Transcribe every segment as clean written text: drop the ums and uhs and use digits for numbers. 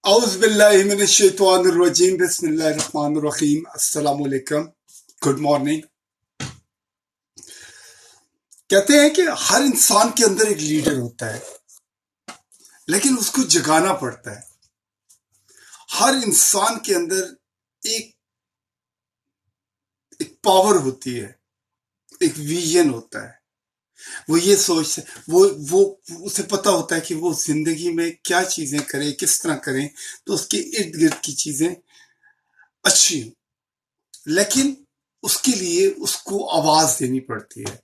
औज़ुबिल्लाहिमिनश्शैतानिर्रजीम बिस्मिल्लाहिर्रहमानिर्रहीम अस्सलाम वालेकुम। Good morning. कहते हैं कि हर इंसान के अंदर एक लीडर होता है, लेकिन उसको जगाना पड़ता है। हर इंसान के अंदर एक एक पावर होती है, एक विजन होता है। वो ये सोच वो उसे पता होता है कि वो जिंदगी में क्या चीजें करे, किस तरह करें तो उसके इर्द गिर्द की चीजें अच्छी हो, लेकिन उसके लिए उसको आवाज देनी पड़ती है,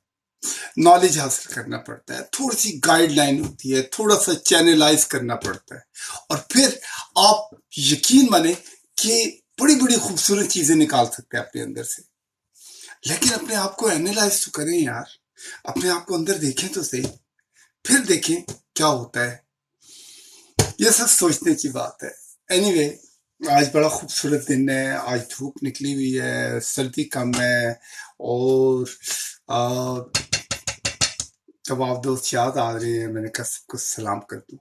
नॉलेज हासिल करना पड़ता है, थोड़ी सी गाइडलाइन होती है, थोड़ा सा चैनलाइज करना पड़ता है, और फिर आप यकीन माने कि बड़ी बड़ी खूबसूरत चीजें निकाल सकते हैं अपने अंदर से। लेकिन अपने आप को एनालाइज तो करें यार, अपने आप को अंदर देखें तो सही, फिर देखें क्या होता है। ये सब सोचने की बात है। एनीवे, आज बड़ा खूबसूरत दिन है, आज धूप निकली हुई है, सर्दी कम है, और जब आप दोस्त याद आ रहे हैं, मैंने कहा सबको सलाम कर दूं।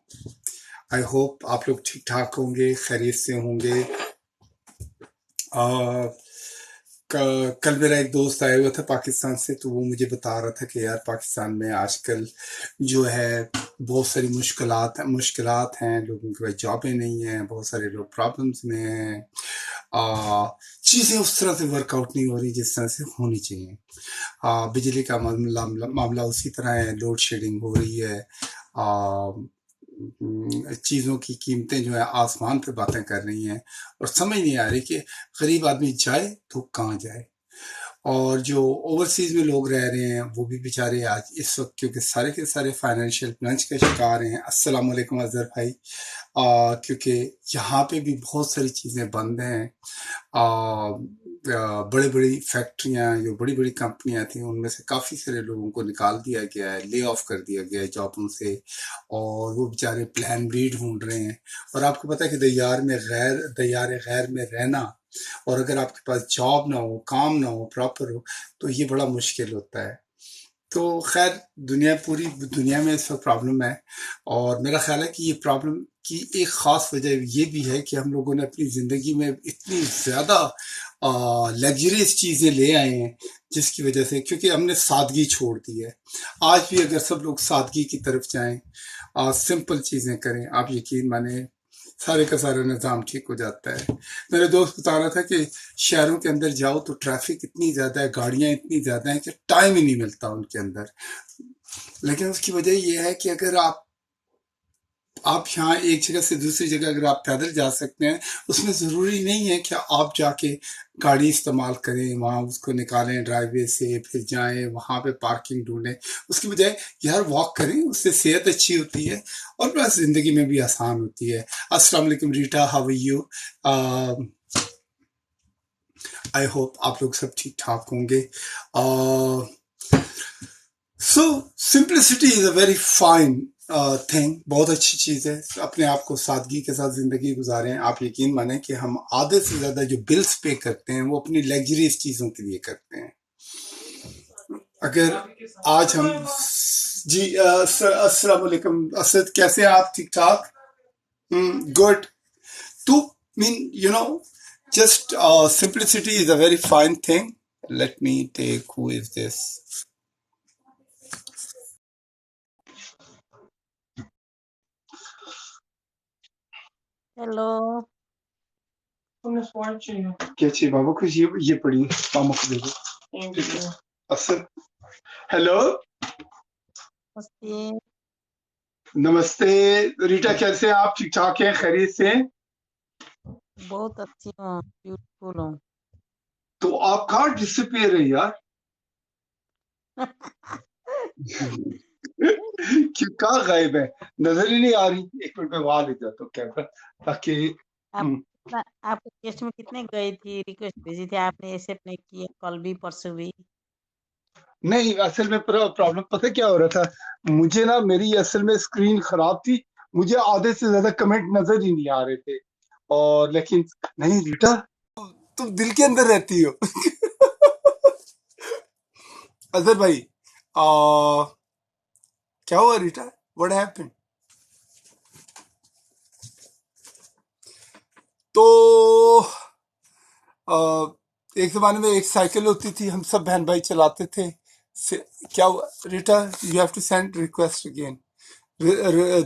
आई होप आप लोग ठीक ठाक होंगे, खैरियत से होंगे। कल मेरा एक दोस्त आया हुआ था पाकिस्तान से, तो वो मुझे बता रहा था कि यार पाकिस्तान में आजकल जो है बहुत सारी मुश्किलात हैं, लोगों के पास जॉबें नहीं हैं, बहुत सारे लोग प्रॉब्लम्स में हैं, चीजें उस तरह से वर्कआउट नहीं हो रही जिस तरह से होनी चाहिए। बिजली का मामला उसी तरह है, लोड शेडिंग हो रही है, चीजों की कीमतें जो है आसमान पे बातें कर रही हैं, और समझ नहीं आ रही कि गरीब आदमी जाए तो कहाँ जाए। और जो ओवरसीज में लोग रह रहे हैं वो भी बेचारे आज इस वक्त, क्योंकि सारे के सारे फाइनेंशियल क्रंच के शिकार हैं। अस्सलाम वालेकुम अजहर भाई। क्योंकि यहाँ पे भी बहुत सारी चीजें बंद हैं। बड़ी बड़ी फैक्ट्रियां, जो बड़ी बड़ी कंपनियां थी, उनमें से काफी सारे लोगों को निकाल दिया गया है, ले ऑफ कर दिया गया है जॉबों से, और वो बेचारे प्लान बी ढूंढ रहे हैं। और आपको पता है कि दयार गैर में रहना, और अगर आपके पास जॉब ना हो, काम ना हो, प्रॉपर हो, तो ये बड़ा मुश्किल होता है। तो खैर, पूरी दुनिया में इस वक्त प्रॉब्लम है, और मेरा ख्याल है कि ये प्रॉब्लम की एक खास वजह ये भी है कि हम लोगों ने अपनी जिंदगी में इतनी ज्यादा लग्जरियस चीजें ले आए हैं, जिसकी वजह से, क्योंकि हमने सादगी छोड़ दी है। आज भी अगर सब लोग सादगी की तरफ जाएं, सिंपल चीजें करें, आप यकीन माने सारे का सारा निजाम ठीक हो जाता है। मेरे दोस्त बता रहा था कि शहरों के अंदर जाओ तो ट्रैफिक इतनी ज्यादा है, गाड़ियां इतनी ज्यादा हैं कि टाइम ही नहीं मिलता उनके अंदर। लेकिन उसकी वजह यह है कि अगर आप यहाँ एक जगह से दूसरी जगह अगर आप पैदल जा सकते हैं, उसमें जरूरी नहीं है कि आप जाके गाड़ी इस्तेमाल करें, वहां उसको निकालें ड्राइववे से, फिर जाएं वहां पे पार्किंग ढूंढें। उसकी बजाय यार वॉक करें, उससे सेहत अच्छी होती है, और प्लस जिंदगी में भी आसान होती है। अस्सलाम वालेकुम Rita, how are you? I hope आप लोग सब ठीक ठाक होंगे। So simplicity is a very fine thing, बहुत अच्छी चीज है। अपने आप को सादगी के साथ जिंदगी गुजारें। आप यकीन माने कि हम आधे से ज्यादा जो बिल्स पे करते हैं वो अपनी लग्जरियस चीजों के लिए करते हैं। अगर आज हम जी अस्सलाम वालेकुम असद, कैसे हैं आप? ठीक ठाक? गुड। तो mean you know, just simplicity is a very fine thing. Let me take, who is this? Hello. क्या चाहिए बाबा? कुछ ये पड़ी, मामा को दे दो। Thank you. असद, हेलो, नमस्ते। नमस्ते। रीटा, कैसे हैं आप? ठीक ठाक हैं? खैरियत से हैं? बहुत अच्छी हूँ, ब्यूटीफुल हूँ। तो आप कहाँ डिसअपियर है यार? क्यों, कहाँ गायब है? नजर ही नहीं आ रही। एक मिनट में वहां ले जाता हूँ कैमरा, ताकि आप रिक्वेस्ट में कितने गई थी, रिक्वेस्ट भेजी थी, आपने एक्सेप्ट नहीं किया, कल भी परसों भी। नहीं, असल में प्रॉब्लम पता क्या हो रहा था, मुझे ना, मेरी असल में स्क्रीन खराब थी, मुझे आधे से ज्यादा कमेंट नजर ही नहीं आ रहे थे। और लेकिन नहीं रीटा, तुम दिल के अंदर रहती हो। अजहर भाई, क्या हुआ रीटा? What happened? तो अ, एक जमाने में एक साइकिल होती थी, हम सब बहन भाई चलाते थे। क्या हुआ Rita? You have to send request again.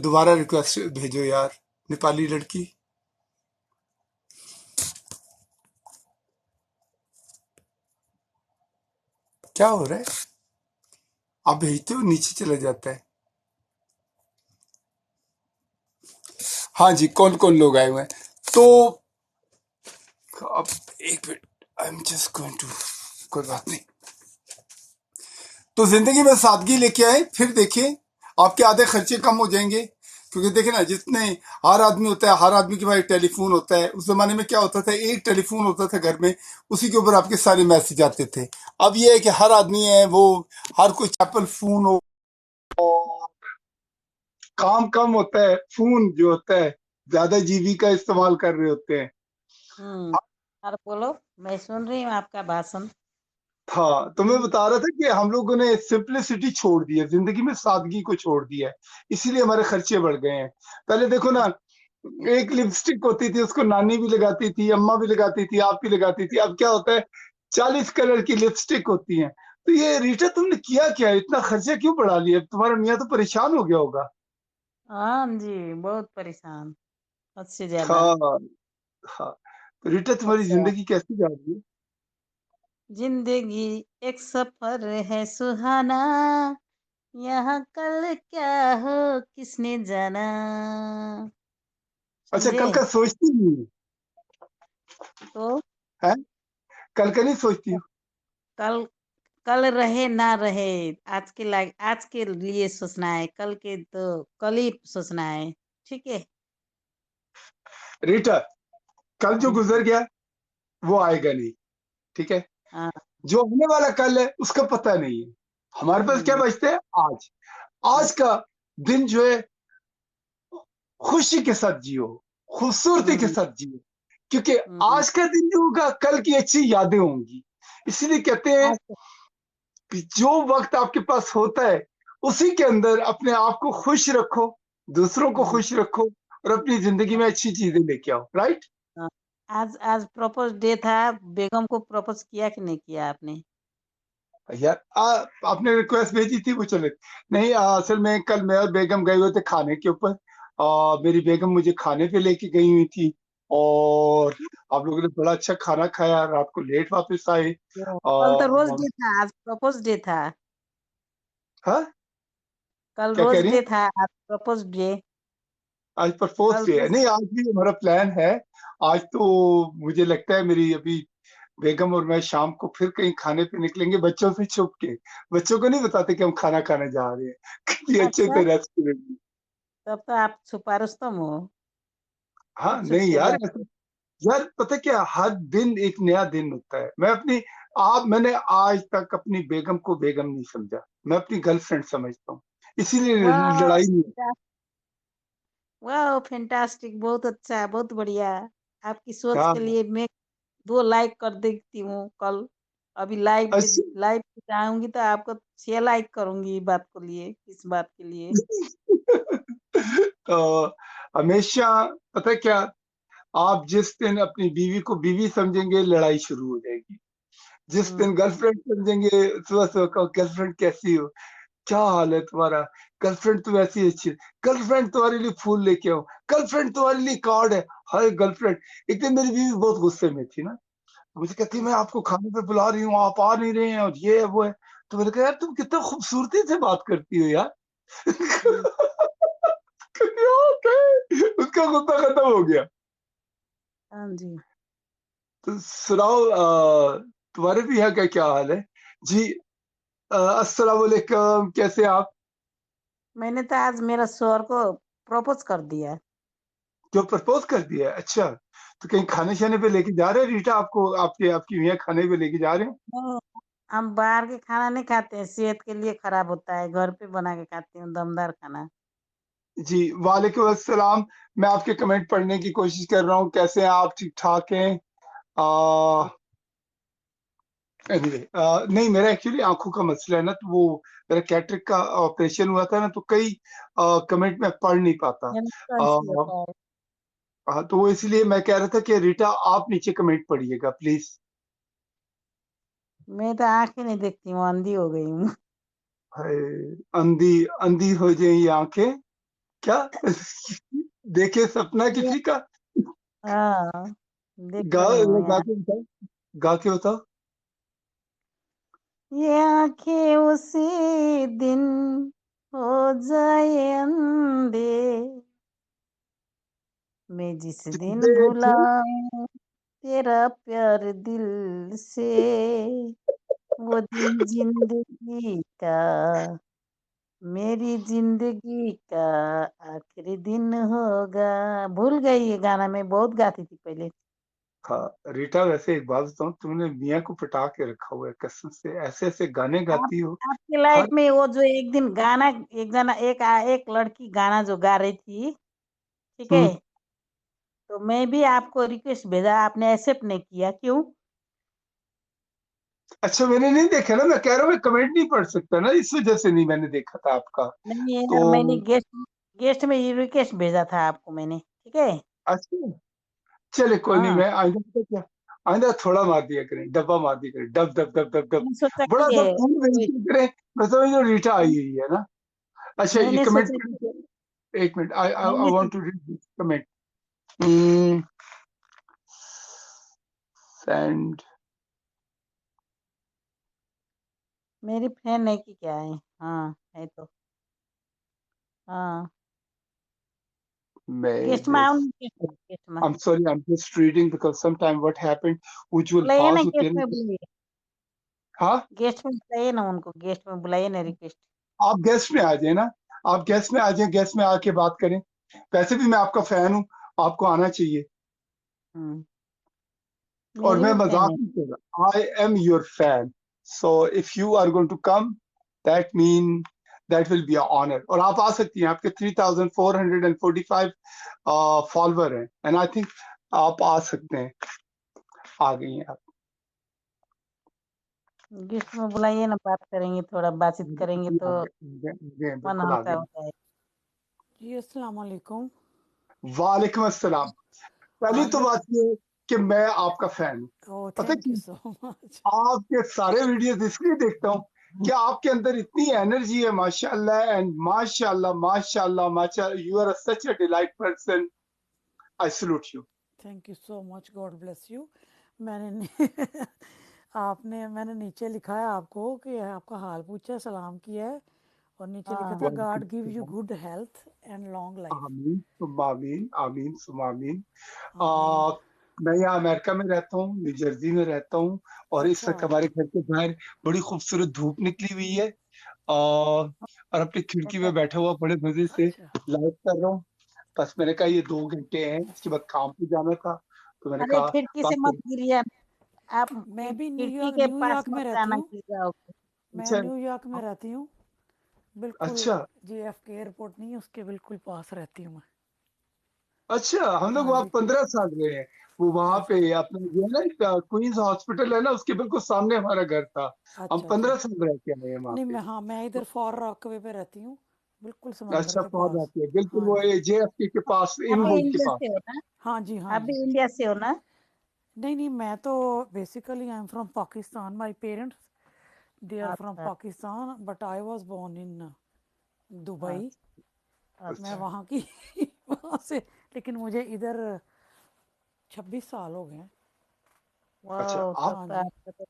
दोबारा रिक्वेस्ट भेजो यार, नेपाली लड़की। क्या हो रहा है? आप भेजते हो नीचे चला जाता है। हाँ जी, कौन कौन लोग आए हुए हैं? तो अब एक minute, I am just going to, कोई बात नहीं। तो जिंदगी में सादगी लेके आए, फिर देखिए आपके आधे खर्चे कम हो जाएंगे। क्योंकि देखे ना, जितने हर आदमी होता है, हर आदमी के पास एक टेलीफोन होता है। उस जमाने में क्या होता था, एक टेलीफोन होता था घर में, उसी के ऊपर आपके सारे मैसेज आते थे। अब ये है कि हर आदमी है वो, हर कोई एप्पल फोन हो, काम कम होता है, फोन जो होता है ज्यादा जीबी का इस्तेमाल कर रहे होते हैं। हम्म। और बोलो, मैं सुन रही हूँ आपका भाषण। था तो मैं बता रहा था कि हम लोगों ने सिंपलिसिटी छोड़ दी है, जिंदगी में सादगी को छोड़ दिया है, इसीलिए हमारे खर्चे बढ़ गए हैं। पहले देखो ना, एक लिपस्टिक होती थी, उसको नानी भी लगाती थी, अम्मा भी लगाती थी, आप भी लगाती थी। अब क्या होता है, 40 कलर की लिपस्टिक होती है। तो ये रीटा, तुमने किया क्या? इतना खर्चा क्यों बढ़ा लिया? तुम्हारा मियाँ तो परेशान हो गया होगा। हाँ जी, बहुत परेशान, हद से ज्यादा। हाँ। हाँ। तो रीटा, तुम्हारी अच्छा, जिंदगी कैसी जा रही है? जिंदगी एक सफर है सुहाना, यहाँ कल क्या हो किसने जाना। अच्छा, समझे? कल का सोचती नहीं तो है? कल का नहीं सोचती हो? कल, कल रहे ना रहे, आज के लाग आज के लिए सोचना है, कल के तो कल ही सोचना है। ठीक है। रीटा, कल जो जी गुजर गया वो आएगा नहीं, ठीक है? हाँ। जो होने वाला कल है उसका पता नहीं है। हमारे पास क्या हम्म। बचता है? आज। आज का दिन जो है, खुशी के साथ जियो, खूबसूरती के हम्म। साथ जियो। क्योंकि हम्म। आज का दिन जो होगा, कल की अच्छी यादें होंगी। इसीलिए कहते हैं आज तो- कि जो वक्त आपके पास होता है, उसी के अंदर अपने आप को खुश रखो, दूसरों को हम्म, खुश रखो, और अपनी जिंदगी में अच्छी चीजें लेके आओ। राइट? हाँ। आज आज प्रपोज डे था, बेगम को प्रपोज किया कि नहीं किया आपने? यार, आपने रिक्वेस्ट भेजी थी, वो चले नहीं। असल में कल मैं और बेगम गए हुए थे खाने के ऊपर। मेरी बेगम मुझे खाने पे लेके गई हुई थी, और आप लोगों ने बड़ा अच्छा खाना खाया, रात को लेट वापस आए। कल तो रोज आ, डे था, आज प्रपोज डे था। हाँ? कल क्या कह रोज रही डे हैं? था, आज प्रपोज डे। आज प्रपोज कल डे है? रोज। नहीं, आज भी हमारा प्लान है। आज तो मुझे लगता है मेरी अभी बेगम और मैं शाम को फिर कहीं खाने पे निकलेंगे, बच्चों से छुप के। बच्चों को नहीं बताते कि हम खाना खाने जा रहे हैं, किसी अच्छे अच्छा, से रेस्टोरेंट में। तब तो आप छुपा रुस्तम हो, हाँ, छुप छुप नहीं के यार, जाते हो। यार पता क्या, हर दिन एक नया दिन होता है। मैंने आज तक अपनी बेगम को बेगम नहीं समझा, मैं अपनी गर्लफ्रेंड समझता हूँ। इसीलिए वाह, लड़ाई नहीं। वाह फैंटास्टिक, बहुत अच्छा, बहुत बढ़िया। आपकी सोच के हाँ। लिए मैं 2 लाइक कर देती हूँ कल। अभी लाइव पे, अच्छा। लाइव पे जाऊंगी तो आपको 6 लाइक करूंगी, बात को लिए, इस बात के लिए। तो हमेशा, पता है क्या, आप जिस दिन अपनी बीवी को बीवी समझेंगे, लड़ाई शुरू हो जाएगी। जिस हम्म। दिन गर्लफ्रेंड समझेंगे, सुबह सुबह कहो, गर्लफ्रेंड कैसी हो, क्या हाल है तुम्हारा, गर्लफ्रेंड तो ऐसी अच्छी है, गर्लफ्रेंड तुम्हारे लिए फूल लेके आओ, गर्लफ्रेंड तुम्हारे लिए कार्ड है। हाय गर्लफ्रेंड। एक दिन मेरी बीवी बहुत गुस्से में थी ना, मुझे कहती है, हम्म। मैं आपको खाने पे बुला रही हूँ, आप आ नहीं रहे हैं, और ये है वो है। तो मैंने कहा, यार तुम कितना खूबसूरती से बात करती हो यार। हम्म। उसका गुस्सा खत्म हो गया। हाँ जी। तो सुनाओ, तुम्हारे भी यहाँ का क्या हाल है जी? अस्सलाम वालेकुम, कैसे आप? मैंने तो आज मेरा शोहर को प्रपोज कर दिया। जो प्रपोज कर दिया है? अच्छा। तो कहीं खाने शाने पे लेके जा रहे हैं रीटा आपको? आपके आपकी मियाँ खाने पे लेके जा रहे हैं? नहीं, हम बाहर के खाना नहीं खाते हैं, सेहत के लिए खराब होता है, घर पे बना के खाती हूँ दमदार खाना। जी, वालेकुम अस्सलाम। मैं आपके कमेंट पढ़ने की कोशिश कर रहा हूँ। कैसे हैं आप? ठीक ठाक हैं? आ, anyway, नहीं, मेरा एक्चुअली आंखों का मसला है ना, तो वो मेरा कैटरेक्ट का ऑपरेशन हुआ था ना, तो कई कमेंट मैं पढ़ नहीं पाता। मेरा तो आ, ऐसे ही होता है। हाँ, तो वो इसलिए मैं कह रहा था कि रीटा आप नीचे कमेंट पढ़िएगा प्लीज। मैं तो आंख ही नहीं देखती हूँ, अंधी हो गई हूँ। हाय, अंधी अंधी हो जाए ये आंखें क्या? देखे सपना ये किसी का। हाँ, देख गा रही हूँ गा यार। के बताओ, गा के बताओ। ये आंखें उसी दिन हो जाए अंधे, मैं जिस दिन भुला देखो, तेरा प्यार दिल से, वो दिन जिंदगी का, मेरी जिंदगी का आखिरी दिन होगा। भूल गई ये गाना, मैं बहुत गाती थी पहले। हाँ रीटा, वैसे एक बात बताऊं, तुमने मियाँ को पटा के रखा हुआ है कसम से, ऐसे ऐसे गाने आप गाती हो। आपके लाइफ हर में वो जो एक दिन गाना, एक लड़की गाना जो गा रही थी, ठीक है, हम्म, तो मैं भी आपको रिक्वेस्ट भेजा, आपने एक्सेप्ट नहीं किया, क्यों? अच्छा मैंने नहीं देखा ना, मैं कह रहा हूँ मैं कमेंट नहीं पढ़ सकता ना, इस वजह से नहीं मैंने देखा था आपका। नहीं यार, मैंने तो गेस्ट गेस्ट में ये रिक्वेस्ट भेजा था आपको मैंने, ठीक है। अच्छा, चले कोई नहीं, हाँ, मैं आइंदा पता क्या, आइंदा थोड़ा मार दिया करें, डब्बा मार दिया करें, dub dub dub dub dub, मैंने सोचा बड़ा कि सा फूल भेज कोई, दिया करें। मतलब ये जो रीटा आई हुई है ना, अच्छा ये मैंने कमेंट सोचा कि पढ़, एक मिनट, आई आई मैंने want so- to read this comment. Send. मेरी फ्रेंड है कि क्या है? हाँ, है तो। हाँ, मैं गेस्ट में आओ this, ना, गेस्ट में I'm sorry, I'm just reading because sometime what happened, उज्जवल बुलाइए ना, पास होते गेस्ट हैं में ना। बुलाइए। हाँ, गेस्ट में बुलाइए ना उनको, गेस्ट में बुलाइए ना, रिक्वेस्ट। आप गेस्ट में आ जाए ना, आप गेस्ट में आ जाए, गेस्ट में आके बात करें। वैसे भी मैं आपका फैन हूँ, आपको आना चाहिए। हम्म, और मेरी मैं भी फ्रेंड मजाक है। नहीं कर रहा, I am your fan. So if you are going to come, that mean that will be honour. और आप आ सकती हैं, आपके 3445 फॉलोवर हैं, एंड आई थिंक आप आ सकते हैं। आ गई हैं आप। गेस्ट में बुलाइए ना, बात करेंगे, थोड़ा बातचीत करेंगे जी, तो आ गए, मन बिल्कुल आ हल्का गए। होता है। जी अस्सलाम वालेकुम। वालेकुम अस्सलाम। पहली आज तो बात ये है कि मैं आपका फैन हूँ। ओ पता थैंक यू क्यों? So much. आपके सारे वीडियोस इसलिए देखता हूँ कि आपके अंदर इतनी एनर्जी है, माशाल्लाह, एंड माशाल्लाह माशाल्लाह माशाल्लाह, you are such a delight person. I salute you. Thank you so much, God bless you. मैंने मैंने नीचे लिखा है आपको कि आपका हाल पूछा, सलाम किया है, और नीचे लिखा हाँ, था God give you good health and long life. आमीन सुम्मा आमीन, आमीन सुम्मा आमीन। आमीन। आ, मैं यहाँ अमेरिका में रहता हूँ, न्यू जर्सी में रहता हूँ, और इस अच्छा वक्त हमारे घर के बाहर बड़ी खूबसूरत धूप निकली हुई है। और अपनी खिड़की अच्छा, में बैठा हुआ बड़े मजे से अच्छा। लाइव कर रहा हूँ। बस मैंने कहा ये 2 घंटे हैं, इसके बाद काम पे जाना था, तो मैंने अरे कहा खिड़की से बात मत करूं। गिरिए आप, मैं भी खिड़की के पास न्यूयॉर्क मत में रहती जाना, हूँ। गिर जाओगे। मैं अच्छा, न्यूयॉर्क में रहती हूँ, बिल्कुल। अच्छा, JFK एयरपोर्ट नहीं है, उसके बिल्कुल पास रहती हूँ मैं। अच्छा, हम लोग हाँ वहाँ जी। 15 साल रहे हैं। वो वहां अच्छा पे अपने जो है ना क्वींस हॉस्पिटल है ना, उसके बिल्कुल सामने हमारा घर था। हम अच्छा अच्छा। 15 साल रह के आए हैं वहां नहीं पे। मैं इधर फॉर रॉकवे पे रहती हूँ, बिल्कुल समंदर अच्छा, के फौज पास। आती है बिल्कुल, हाँ वो जी। JFK के पास, आप इन भी बोर्ड के इंडिया पास। से हो ना? हाँ जी हाँ आप जी। भी इंडिया से हो ना? नहीं मैं तो basically I am from Pakistan, my parents they are from अच्छा, Pakistan, but I was born in Dubai. अच्छा, मैं अच्छा। अच्छा, वहाँ की वहाँ से, लेकिन मुझे इधर 26 साल हो गए हैं। अच्छा। वाह, तब आप, हाँ तो जी। आपका तो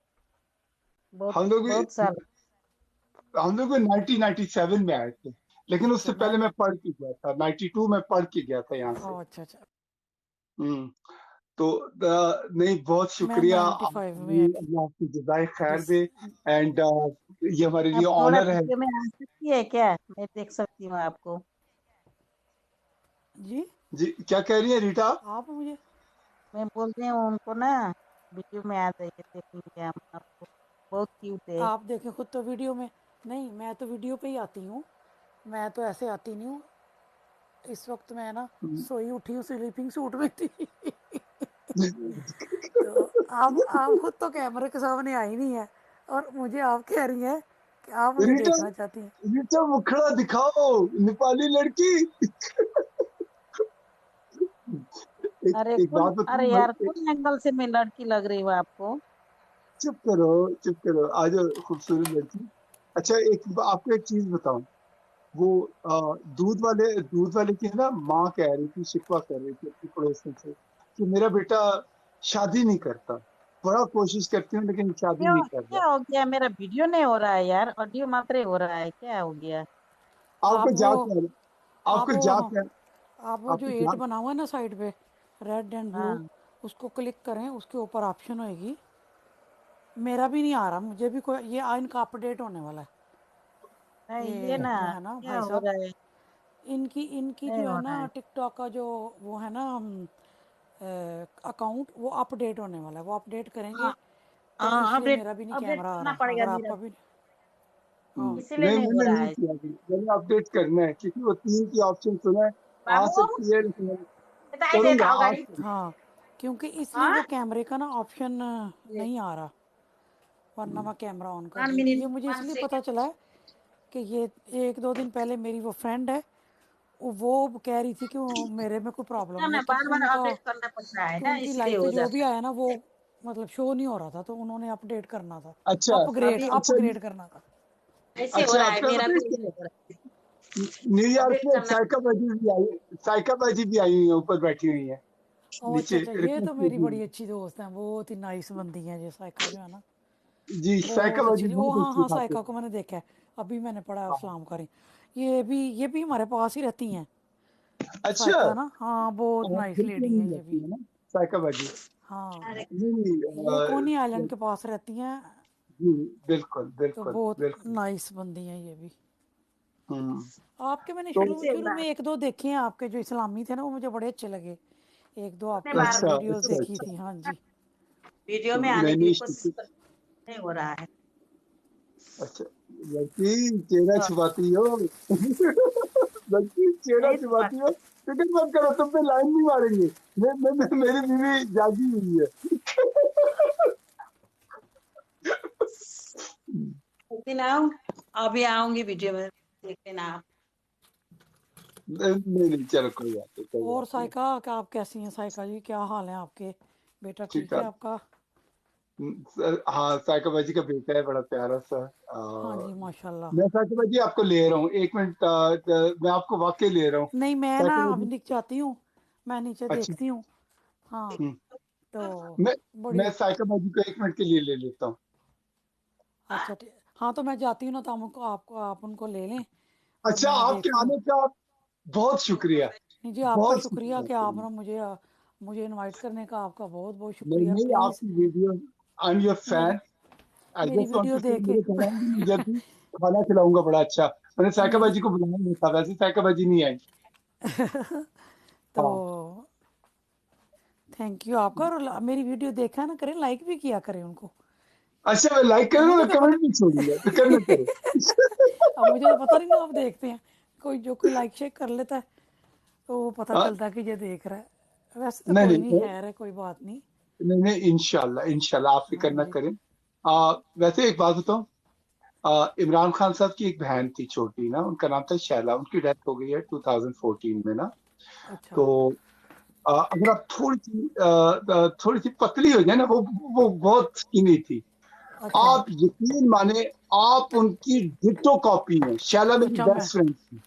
बहुत हम लोग बहुत साल। हम लोग 1997 में आए थे, लेकिन अच्छा उससे पहले मैं नाइन पढ़ के गया था, 92 में पढ़ के गया था यहाँ से। ओ अच्छा अच्छा। हम्म। तो नहीं, बहुत मैं शुक्रिया 95 में आपकी, अल्लाह आपकी जज़ाए खैर डिस दे। एंड ये हमारे लिए आप थोड़ा ऑनर है। वीडियो में आ सकती है क्या? मैं देख सकती हूँ आपको। जी। जी, क्या कह रही है रीटा? आप मुझे मैं बोल रही हूँ उनको ना, वीडियो में आ जाइए, देखेंगे हम आपको। बहुत क्यूट है। आप देखें खुद तो वीडियो में, नहीं मैं तो वीडियो पे ही आती हूँ, मैं तो ऐसे आती नहीं हूँ। इस वक्त मैं ना सोई उठी हूँ, स्लीपिंग सूट में थी। तो आप खुद तो कैमरे के सामने आई नहीं है, और मुझे आप कह रही हैं कि आप मुझे रीटा, देखना चाहती हैं। रीटा मुखड़ा दिखाओ, नेपाली लड़की। अरे एक बात अरे बताऊं यार, भाई, कौन एंगल से मैं लड़की लग रही हूँ आपको? चुप करो, चुप करो, आज खूबसूरत लड़की। अच्छा, आपको एक चीज बताऊं। वो दूध वाले की है ना, माँ कह रही थी, शिकवा कर रही थी अपनी पड़ोसन से कि मेरा बेटा शादी नहीं करता। बड़ा कोशिश करती हूँ लेकिन शादी क्यों, नहीं कर रहा। क्या हो गया? मेरा वीडियो नहीं हो रहा है यार, ऑडियो मात्र हो रहा है, क्या हो गया? आप आपको वो जा क्या आप आपको वो जा हाँ, क्या आप वो जो आपको एट जा बना हुआ है ना साइड पे, रेड एंड ब्लू, हाँ, उसको क्लिक करें, उसके ऊपर ऑप्शन होएगी। मेरा भी नहीं आ रहा, मुझे भी कोई, ये इनका अपडेट होने वाला है। नहीं ये ये ना, जो है ना क्या भाई हो साहब, रहा है? इनकी इनकी नहीं जो हो है रहा ना है। टिकटॉक का जो वो है ना अकाउंट, वो अपडेट होने वाला है। वो अपडेट करेंगे हाँ तो हाँ, इसलिए अपडेट मेरा भी नहीं अपडेट कैमरा आ करना रहा, पड़ेगा अगर धीरे, आपका भी। हाँ इसीलिए नहीं, नहीं हो मैंने रहा नहीं है। किया अभी। मैंने अपडेट करना है क्योंकि वो 3 की ऑप्शन सुना है। आ बाबू, सकती है लेकिन बताई देता करूंगा हो आज गाड़ी। करूंगा। हाँ, क्योंकि इसलिए हाँ, वो कैमरे का ना ऑप्शन ये नहीं आ रहा, वरना मैं कैमरा ऑन कर 1 देती। मिनट ये मुझे 1 इसलिए पता चला सेकंड। है कि ये 1-2 दिन पहले मेरी वो फ्रेंड है, वो कह रही थी कि वो मेरे में कोई प्रॉब्लम ना नहीं ना, है, बार बार अपडेट करना पड़ता है कि ना, उनकी इसलिए लाइफ पे हो जो भी जाता है। आया ना वो मतलब शो नहीं हो रहा था, तो उन्होंने अपडेट करना था, अच्छा, अपग्रेड अभी अच्छा, अपग्रेड करना था। ऐसे हो अच्छा, रहा है, आपका मेरा पता भी है ऐसे क्या? हो रहा है। न्यूयॉर्क अपडेट में करना साइका बाजी भी आई। साइका बाजी भी आई हुई है, ऊपर बैठी हुई है, ओ अच्छा नीचे अच्छा, ये तो रिक्वेस्ट मेरी भेजी बड़ी हुई अच्छी दोस्त है, बहुत ही नाइस बंदी है ये साइका जो है ना, है। जी, साइका बहुत बाजी अच्छी। ओ बहुत हाँ अच्छी हाँ, खाते साइका को हैं। मैंने देखा है, अभी मैंने पढ़ा हाँ। अस्सलाम करी। ये भी हमारे पास ही रहती हैं, अच्छा, साइका ना, हाँ बहुत नाइस दिल पे लेडी है नहीं ये भी। लगती है ना साइका बाजी। हाँ, है। नहीं, ये कोनी आइलैंड के पास रहती हैं, जी, बिल्कुल तो बिल्कुल बहुत बिल्कुल। नाइस बंदी हैं ये भी। हम्म। आपके मैंने तो शुरू ऐसे हो शुरू रहा में है, 1-2 देखे हैं, आपके जो इस्लामी थे ना, वो मुझे बड़े अच्छे लगे। 1-2 अपने आपकी मैंने बार अच्छा वीडियोस अच्छा देखी अच्छा। थी, हाँ जी। वीडियो में आने नहीं के लिए नहीं, कोशिश कर, नहीं हो रहा है। अच्छा, लड़की चेहरा तो छुपाती हो। लड़की चेहरा नहीं तो छुपाती हो। फिक्र मत करो, तुम पे लाइन नहीं मारेंगे। मेरी बीवी जागी हुई है। एक दिन आओ, अभी आऊंगी वीडियो में, देख लेना आप। नहीं नहीं नहीं, चलो कोई बात नहीं, कोई और बात नहीं। साइका, क्या आप कैसी हैं साइका जी, क्या हाल है आपके? बेटा ठीक ठीक है ठाक। आपका? हाँ, साइकोलॉजी का बेटा है, बड़ा प्यारा सा। हाँ जी माशाल्लाह। मैं साइकोलॉजी आपको ले रहा हूँ, 1 मिनट। मैं आपको वाकई ले रहा हूँ। नहीं, मैं ना अभी साइकोलॉजी। नीचे जाती हूँ, मैं नीचे अच्छा। देखती हूँ। हाँ, हम्म, तो मैं बड़ी मैं साइकोलॉजी को 1 मिनट के लिए ले लेता हूँ। अच्छा ठीक। हाँ तो मैं जाती हूँ ना, तो आप उनको ले लें और अच्छा, मैं आपके देखूँ। आने का बहुत शुक्रिया। नहीं जी, आपका बहुत शुक्रिया शुक्रिया कि आपके आप लिए। ना मुझे इनवाइट करने का, आपका बहुत बहुत नहीं शुक्रिया। नहीं, प्लीज़ आपकी वीडियो, आई एम योर मेरी फैन। आई मेरी जस्ट वांट वीडियो टू से, देख के मेरे घर आएंगे मुझे भी खाना खिलाऊंगा बड़ा अच्छा। मैंने मेरी साइकोलॉजी को बुलाया नहीं था, वैसे साइकोलॉजी नहीं आई। तो हाँ। थैंक यू आपका, और मेरी वीडियो देखा ना करें, लाइक भी किया करें उनको। अच्छा, मैं लाइक करूँ, मुझे मैं क्या कमेंट भी छोड़ूंगा, तो करना करो। पता। अब मुझे तो पता नहीं ना, आप देखते हैं, कोई लाइक शेक कर लेता है, तो वो पता हाँ, चलता है कि ये देख रहा है। वैसे तो नहीं कोई नहीं, नहीं खैर है, कोई बात नहीं। नहीं नहीं, इंशाल्लाह इंशाल्लाह, आप फिक्र हाँ ना जी। करें। वैसे एक बात बताऊं। इमरान खान साहब की एक बहन थी छोटी ना, उनका नाम था शैला, उनकी डेथ हो गई है 2014 में ना। अच्छा तो अगर आप थोड़ी सी पतली हो जाए ना, वो बहुत स्किनी थी। अच्छा आप यकीन माने, आप उनकी डिट्टो कॉपी हैं। शैला मेरी अच्छा। बेस्ट फ्रेंड थी।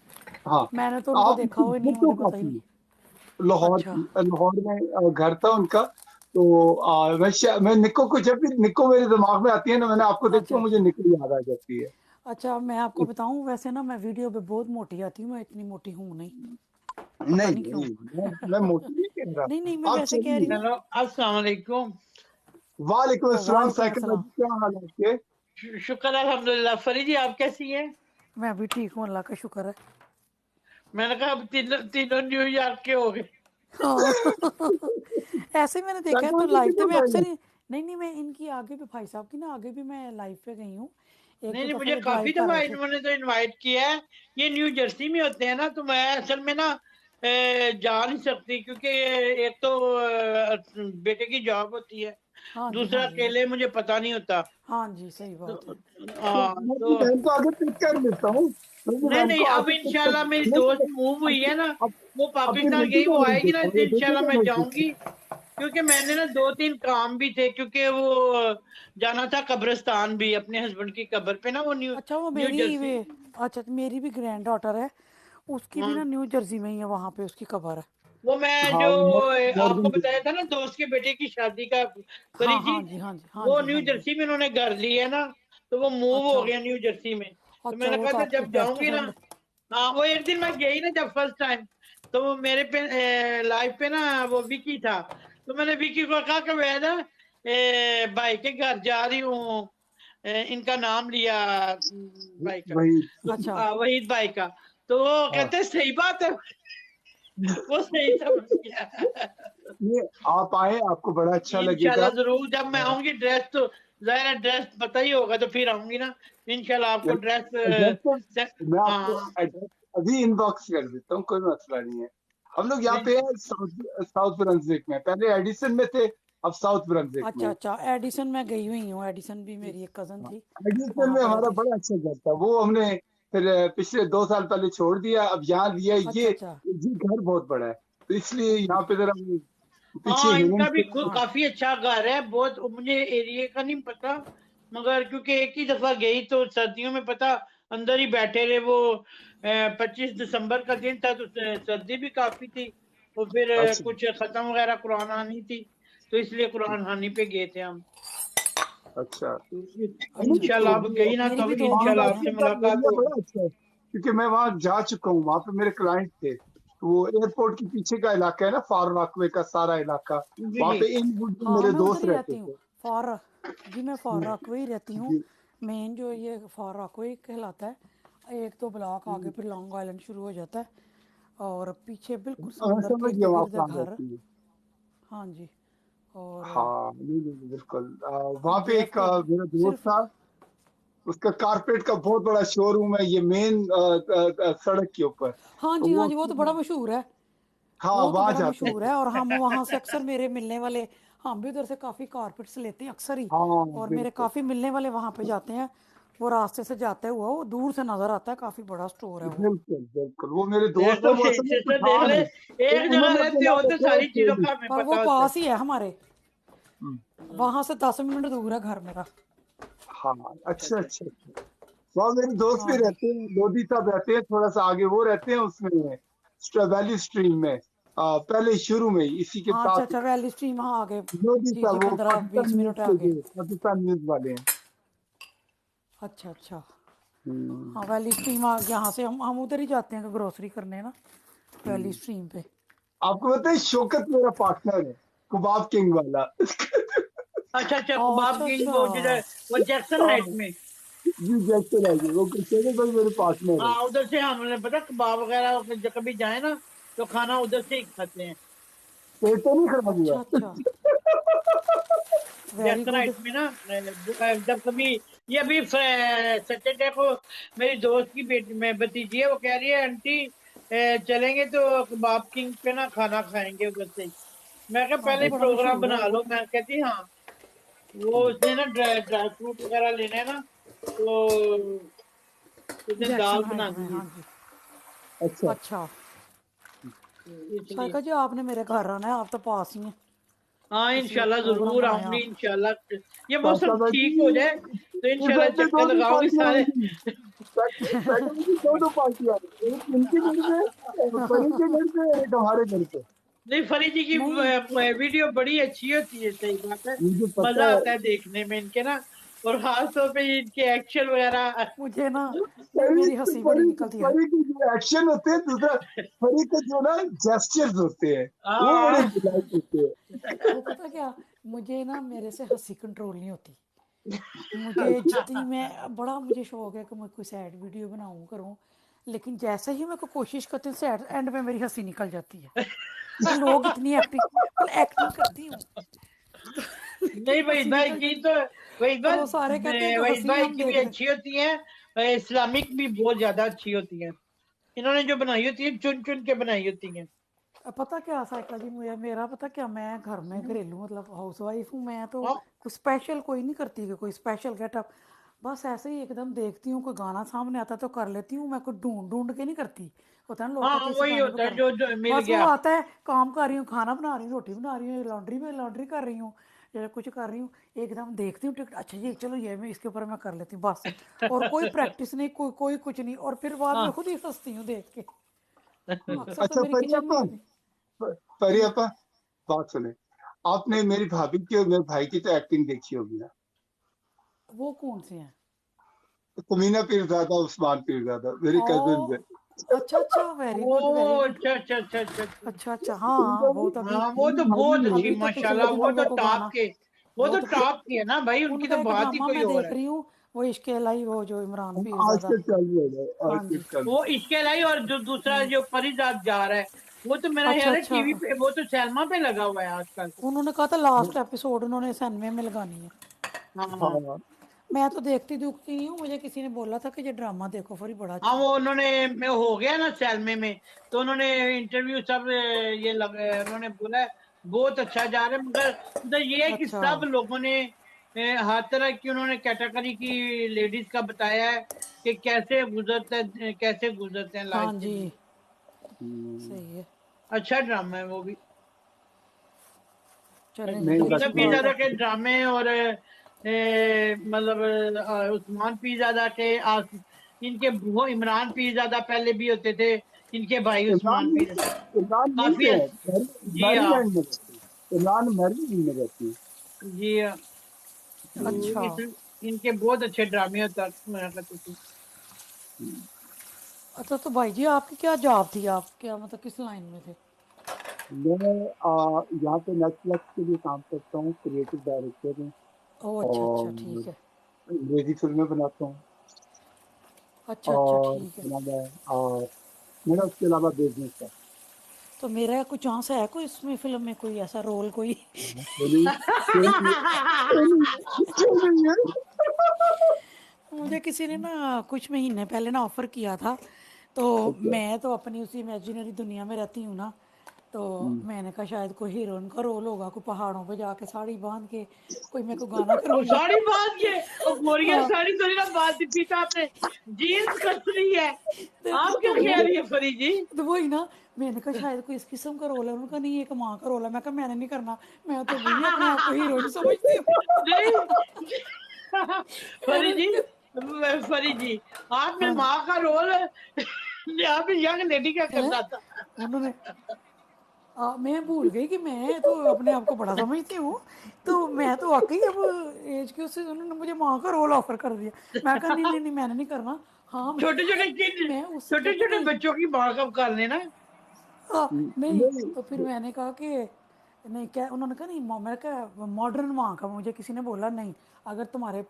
हाँ। मैंने तो उनको आप देखा उनकी हुआ ही नहीं है, डिट्टो मुझे पता ही कॉपी नहीं। हैं। लाहौर अच्छा की, लाहौर में घर था उनका। तो मैं निक्को को, जब भी निक्को मेरे दिमाग में आती है ना, मैंने आपको देखती अच्छा हूँ, मुझे अच्छा निक्को याद आ जाती है। अच्छा। मैं आपको बताऊं, वैसे ना मैं वीडियो पे बहुत मोटी आती हूँ, मैं इतनी मोटी हूँ नहीं, पता नहीं नहीं क्यों। नहीं, मैं मोटी नहीं कह नहीं नहीं, मैं रहा, आप वैसे कह रही चलिए। हूँ। हेलो अस्सलाम वालेकुम। वालेकुम अस्सलाम, वालेकुम साइकिल अस्सलाम। क्या हाल है आपके? शुक्र अल्हम्दुलिल्लाह। फरी जी आप कैसी हैं? मैं भी ठीक हूँ, अल्लाह का शुक्र है। मैंने कहा अब तीनों तीनों न्यूयॉर्क के हो गए। हाँ ऐसे मैंने देखा है, तो साइकोलॉजी लाइव कितना तो मैं पहले? अक्सर ही। नहीं नहीं, मैं इनकी आगे भी, भाई साहब की ना आगे भी मैं लाइव पे गई हूँ। एक नहीं दो नहीं, दफ़ा मुझे ये ड्राइव काफी कर दफा रहे थे। इन्होंने तो इनवाइट किया है। ये न्यू जर्सी में होते हैं ना, तो मैं असल में ना जा नहीं सकती, क्योंकि एक तो बेटे की जॉब होती है, हाँ जी, दूसरा हाँ जी, अकेले मुझे पता नहीं होता। हाँ जी, सही तो बात है। मैं अपनी तो बहन को आगे पिक कर लेता हूँ, मैं अपनी नहीं बहन नहीं, को अब आगे पिक कर इंशाल्लाह मेरी नहीं दोस्त नहीं, मूव हुई है ना, अब वो अपनी पाकिस्तान बेटी गई, को वो भेज आएगी ना, देता हूँ तो या बेटे इंशाल्लाह को मैं भेज देता जाऊंगी। क्योंकि मैंने ना 2-3 काम भी थे, क्योंकि वो जाना था कब्रिस्तान भी, अपने हस्बैंड की कब्र पे ना, वो न्यू अच्छा वो न्यू मेरी वे, जर्सी। अच्छा मेरी भी ग्रैंड डॉटर है, उसकी भी हाँ, ना न्यू जर्सी में ही है, वहाँ पे उसकी कब्र है। वो हूँ। मैं हाँ जो वो आपको मॉर्गन भी बताया था ना, दोस्त के बेटे की शादी का करी हाँ थी, हाँ जी, हाँ जी, हाँ वो जी, न्यू हाँ जी। जर्सी में उन्होंने घर ली है ना, तो वो मूव हो अच्छा गया न्यू जर्सी में। तो अच्छा, मैंने वो कहा तो था आपकी जब बेस्ट जाऊंगी ना, फ्रेंड। हाँ, वो एक दिन मैं गई ना जब फर्स्ट टाइम, तो वो मेरे पे लाइव पे ना वो विकी था, तो मैंने विकी को कहा कि मैं ना भाई के घर जा रही हूँ, इनका नाम लिया भाई का, वही। अच्छा वहीद भाई का। तो वो हाँ कहते सही बात है, वो सही समझ गया। ये आप आए, आपको बड़ा अच्छा लगेगा। इंशाल्लाह जरूर, जब मैं आऊंगी ड्रेस तो जाहिर है ड्रेस पता ही होगा, तो फिर आऊंगी ना इंशाल्लाह आपको एड्रेस तो ड्रेस। मैं आपको हाँ एड्रेस अभी इनबॉक्स कर देता हूँ, कोई मसला नहीं है। हम लोग यहाँ नहीं, पे हैं साउथ साउथ ब्रंसविक में, पहले एडिसन में थे, अब साउथ ब्रंसविक में अच्छा हैं। अच्छा, एडिसन मैं गई हुई हूँ, एडिसन भी मेरी एक कज़न हाँ, थी, एडिसन वहाँ में पे हमारा रहती थी। बड़ा अच्छा घर था, वो हमने फिर पिछले 2 साल पहले छोड़ दिया, अब यहाँ लिया। अच्छा ये अच्छा, ये घर बहुत बड़ा है, तो इसलिए यहाँ पे जरा वो पीछे हाँ, ह्यूमन इनका भी हाँ काफी अच्छा घर है बहुत, मुझे एरिया का नहीं पता, मगर क्योंकि एक ही दफा गई तो सर्दियों में पता, अंदर ही बैठे रहे वो। 25 दिसंबर का दिन था, तो सर्दी भी काफी थी, तो फिर अच्छा कुछ खत्म वगैरह कुरान हानी थी, तो इसलिए कुरान हानी पे गए थे हम। अच्छा। तो अच्छा तो अच्छा। इंशाल्लाह अब गई ना, मेरी तो भी फिर दो इंशाल्लाह बहनें हैं। आपसे माउंटबेटन का मुलाकात एरिया होगी। बड़ा अच्छा है, क्योंकि मैं वहां जा चुका हूँ, वहां पे मेरे क्लाइंट थे। तो वो एयरपोर्ट के पीछे का इलाका है ना, फार रॉकवे का सारा इलाका, जी वहां जी। पे इनवुड में हाँ मेरे मैं उधर दोस्त ही रहते रहती हूँ, थे। फॉर, जी मैं फॉर हम्म, रॉकवे ही रहती हूँ। जी। मेन जो ये फॉर रॉकवे कहलाता है, एक तो ब्लॉक आगे फिर लॉन्ग आइलैंड शुरू हो जाता है, और पीछे बिल्कुल मैं समंदर के समझ गया इर्द वहाँ गिर्द है कहाँ घर। रहती है। हाँ जी। और हाँ नहीं नहीं नहीं, बिल्कुल। वहां पे एक जेएफके मेरा दोस्त सिर्फ, था, उसका कारपेट का बहुत बड़ा शोरूम है, ये मेन सड़क के ऊपर। तो हाँ वो जी वो तो बड़ा मशहूर है, हाँ वो तो वहां बड़ा जाता मशहूर था। है, और हम वहाँ से अक्सर मेरे मिलने वाले, हम भी उधर से काफ़ी कारपेट्स लेते हैं अक्सर ही, हाँ और मेरे बिल्कुल काफ़ी मिलने वाले वहाँ पे जाते हैं। वो रास्ते से जाते हुआ वो दूर से नज़र आता है, काफ़ी बड़ा स्टोर है वो। बिल्कुल बिल्कुल। वो मेरे दोस्त है, देखो वो असल में कुछ सिस्टर, देख था ले, नहीं, तो एक जगह उन्होंने अपने रहते नाम हो तो रखा है सारी चीजों कोहली। का हमें पर वो पता होता है। पास ही है हमारे, हम्म, वहाँ से 10 मिनट दूर है घर मेरा। हाँ अच्छा अच्छा अच्छा। अच्छा अच्छा। वहाँ मेरे दोस्त भी हाँ जी। रहते हैं, लोधी साहब रहते हैं, थोड़ा सा आगे वो रहते हैं उसमें, वैली स्ट्रीम में, पहले शुरू में ही इसी के हाँ अच्छा पास। अच्छा, वैली स्ट्रीम, हाँ आगे। लोधी जी जी, साहब वो 15-20 मिनट आगे। पाकिस्तान न्यूज वाले हैं। अच्छा अच्छा। हम्म, हाँ वैली स्ट्रीम यहाँ से हम उधर ही जाते हैं ग्रोसरी करने ना, वैली हम्म। स्ट्रीम पे। आपको पता है शौकत मेरा पार्टनर है, कबाब किंग वाला। अच्छा अच्छा, हाँ कबाब अच्छा किंग अच्छा। वो जिधर, वो जैक्सन हाँ, हाइट में। जी जैसे लगे वो शौकत भाई मेरे पार्टनर है। हाँ, उधर से हमने पता कबाब वगैरह जब कभी जाए ना, तो खाना उधर से ही खाते हैं, पेट तो नहीं खराब हुआ? अच्छा अच्छा, वेरी जैक्सन गुड। हाइट में ना। जब कभी, ये अभी सैटरडे को मेरी दोस्त की बेटी में भतीजी है, वो कह रही है आंटी चलेंगे तो कबाब किंग पे ना खाना खाएंगे उधर से ही। मैं कहा हाँ जी पहले बड़ा प्रोग्राम मशहूर है बना वो। लो, मैं कहती हाँ, वो उसने ना ड्राई ड्राई फ्रूट वगैरह लेने हैं ना, तो उसने दाल जैक्सन हाइट में, बनानी है, हाँ जी। अच्छा। अच्छा, तो इसलिए। साइका जी आपने मेरे घर आना है, आप तो पास ही हैं, हाँ किसी वक्त इंशाल्लाह प्रोग्राम जरूर बनाएं आऊंगी, आप। इंशाल्लाह ये साका मौसम भाई, ठीक हो जाए तो इस इंशाल्लाह हफ्ते चक्कर दो दो लगाओगे पार्टियां सारे। होंगी। साका भाई दो दो पार्टियां, एक इनके घर पे, परी के घर पे, एक हमारे घर पे। नहीं, फरी जी की नहीं वीडियो बड़ी अच्छी होती है, सही बात है, मुझे पता मजा है। आता है देखने में इनके ना, और खास तौर पे इनके एक्शन वगैरह। मुझे ना, नहीं परी मेरी हंसी बड़ी परी निकलती है। परी के जो एक्शन होते हैं, दूसरा परी के जो ना जेस्चर्स होते हैं, वो बड़े हाँ डिलाइट होते हैं। वो पता क्या, मुझे ना मेरे से हंसी कंट्रोल नहीं होती, मुझे जितनी मैं बड़ा मुझे शौक है कि मैं कोई सैड वीडियो बनाऊं करूं, लेकिन जैसे ही मैं कोई कोशिश करती हूँ सैड, एंड में मेरी हंसी निकल जाती है कि लोग इतनी एक्टिंग, मतलब एक्टिंग करती हूँ तो नहीं, लेकिन वहीद हंसी भाई निकल, की तो, वहीद और भाई, वो सारे कहते हैं कि वहीद हंसी भाई हम की भी देख रहे। अच्छी होती है, इस्लामिक भी बहुत ज्यादा अच्छी होती है, इन्होंने जो बनाई होती है चुन चुन के बनाई होती है। पता क्या साइकिल जी, मुझे मेरा पता क्या, मैं घर में घरेलू मतलब हाउस वाइफ हूँ। मैं तो हाँ कुछ स्पेशल कोई नहीं करती कि कोई स्पेशल गेटअप, बस ऐसे ही एकदम देखती हूँ कोई गाना सामने आता तो कर लेती हूँ। मैं कोई ढूंढ ढूंढ के नहीं करती। होता है ना, लोग हाँ, कहते हैं इस वही गाने पे होता है कर, जो मिल बस वो गया। आता है, काम कर रही हूँ, खाना बना रही हूँ, रोटी बना रही हूँ, लॉन्ड्री में लॉन्ड्री कर रही हूँ, या कुछ कर रही हूँ, एकदम देखती हूँ टिकट, अच्छा ये चलो ये मैं इसके ऊपर मैं कर लेती हूँ बस। और कोई प्रैक्टिस नहीं, कोई कोई कुछ नहीं, और फिर बाद में हाँ खुद ही हंसती हूँ देख के। अक्सर तो अच्छा मेरी किचन में परियप्पा, होती। परियप्पा, बात सुने। आपने मेरी भाभी की और मेरे भाई की तो एक्टिंग देखी होगी ना। वो कौन से हैं? तुमीना पीरजादा, उस्मान पीरजादा मेरे कजिन है। ओ, अच्छा अच्छा, वेरी गुड वेरी ओ, गुड। अच्छा अच्छा अच्छा अच्छा अच्छा। अच्छा अच्छा, हाँ हाँ, वो तो अभी, हाँ, वो मेरी तो भाभी बहुत है। अच्छी अभी तो पिछले माशाल्लाह, वो दिनों तो मेरे को टॉप गाना, के, वो तो बहुत अच्छा। टॉप की है ना भाई, उनकी उनका तो एक बात ही ड्रामा कोई मैं और देख है। रही हूँ, वो इश्क लाई, वो जो इमरान पीरजादा। आजकल चालू है ना, हाँ आजकल जी। चालू। वो इसके अलावा और जो दूसरा जो परिजात जा रहा है, वो तो मेरा अच्छा ख्याल है अच्छा, टीवी पे, वो तो सैलमा पे लगा हुआ है आजकल। उन्होंने कहा था लास्ट एपिसोड उन्होंने सैनवे में लगानी है। हाँ हाँ, मैं तो देखती दुखती नहीं हूँ, मुझे किसी ने बोला था कि ये ड्रामा देखो फिर बड़ा हाँ, अच्छा है। वो उन्होंने में हो गया ना सैलमे में, तो उन्होंने इंटरव्यू सब ये उन्होंने बोला है बहुत अच्छा जा रहा है, मगर मतलब ये है कि अच्छा, सब लोगों ने हर तरह की उन्होंने कैटेगरी की लेडीज का बताया है कि कैसे गुजरते हैं हाँ लाइफ जी, में। सही है। अच्छा ड्रामा है वो भी। चलें जी, नहीं तुमीना अच्छी रखती है। बात पीरजादा है। के ड्रामे और मतलब उस्मान पीरजादा के इनके वो इमरान पीरजादा पहले भी होते थे, इनके भाई इमरान उस्मान नहीं, पीरजादा इमरान नहीं काफी है, जी हाँ, मैरीलैंड में रहती है। इमरान मैरीलैंड में रहती है। जी हाँ। तो अच्छा इनके बहुत अच्छे ड्रामे होता करते थे। अच्छा, तो भाई जी आपकी क्या जॉब थी, आप क्या मतलब किस लाइन में थे? मैं यहाँ पे नेटफ्लिक्स के लिए काम करता हूँ, क्रिएटिव डायरेक्टर हूँ। ओह अच्छा अच्छा, और ठीक है। अंग्रेजी फिल्में बनाता हूँ। अच्छा अच्छा, और ठीक है। क्या नाम है, और मेरा उसके अलावा बिजनेस है। तो मेरा कुछ चांस है कोई इसमें, फिल्म में कोई ऐसा रोल कोई? चलिए, चलिए, चलिए, मुझे किसी ने ना कुछ महीने पहले ना ऑफर किया था, तो अच्छा। मैं तो अपनी उसी इमेजिनरी दुनिया में रहती हूँ ना, तो मैंने कहा शायद कोई हीरोइन का रोल होगा, कोई पहाड़ों पे जाके साड़ी बांध के कोई मेरे को गाना और करवाएगा। साड़ी बात ये, और बोरिया हाँ, साड़ी थोड़ी ना बात थी तो आपने जीन्स कसरी है। आप तो क्या कह रही है फरी जी? वही ना, मैंने कहा शायद कोई इस किस्म का रोल है, उन्होंने कहा नहीं एक माँ का रोल है। मैं कहा मैंने नहीं करना, मैं तो वही अपने आप को हीरोइन समझती हूँ। नहीं फरी मैंने जी, फरी जी, आपने हाँ जी, माँ का रोल यहाँ पे यंग लेडी का है, करना था। उन्होंने मैं भूल गई कि मैं तो अपने आप को बड़ा समझती हूँ, तो मैं तो वाकई अब एज के उससे उन्होंने मुझे माँ का रोल ऑफर कर दिया। मैं कहा नहीं नहीं नहीं, मैंने नहीं करना। हाँ छोटे छोटे किड, मैं उस छोटे कहते छोटे नहीं, बच्चों की माँ का कर लेना। नहीं, नहीं, तो फिर मैंने कहा कि नहीं, क्या उन्होंने कहा नहीं, मैंने कहा मॉडर्न माँ का, मुझे किसी ने बोला नहीं, अगर तुम्हारे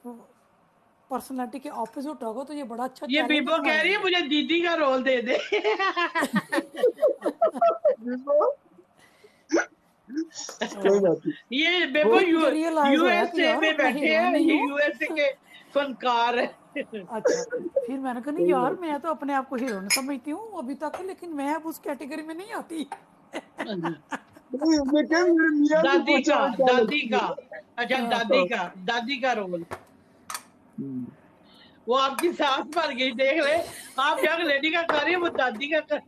पर्सनालिटी के ऑपोजिट होगा तो ये बड़ा अच्छा ये चैलेंज है बीबो कह तुम्हारे रही है लिए। मुझे दीदी का रोल दे दे। कोई बात नहीं। ये बेबो वो फिर मुझे रियलाइज होया कि यूएसए यार में मैं बैठे हीरोइन हैं, नहीं ये हूँ। यूएसए के फनकार है। अच्छा, फिर मैंने कहा नहीं कोई यार, बात मैं तो अपने आप को हीरोइन समझती हूँ अभी तक, लेकिन मैं अब उस कैटेगरी में नहीं आती। नहीं, मैं क्या, मेरे मियाँ से दादी पूछा का, वो क्या दादी लगती का, है। अच्छा हाँ, हाँ। दादी का रोल। हम्म। वो आपकी सास बन गई, देख ले। आप यंग लेडी का कर रही है, वो दादी का कर।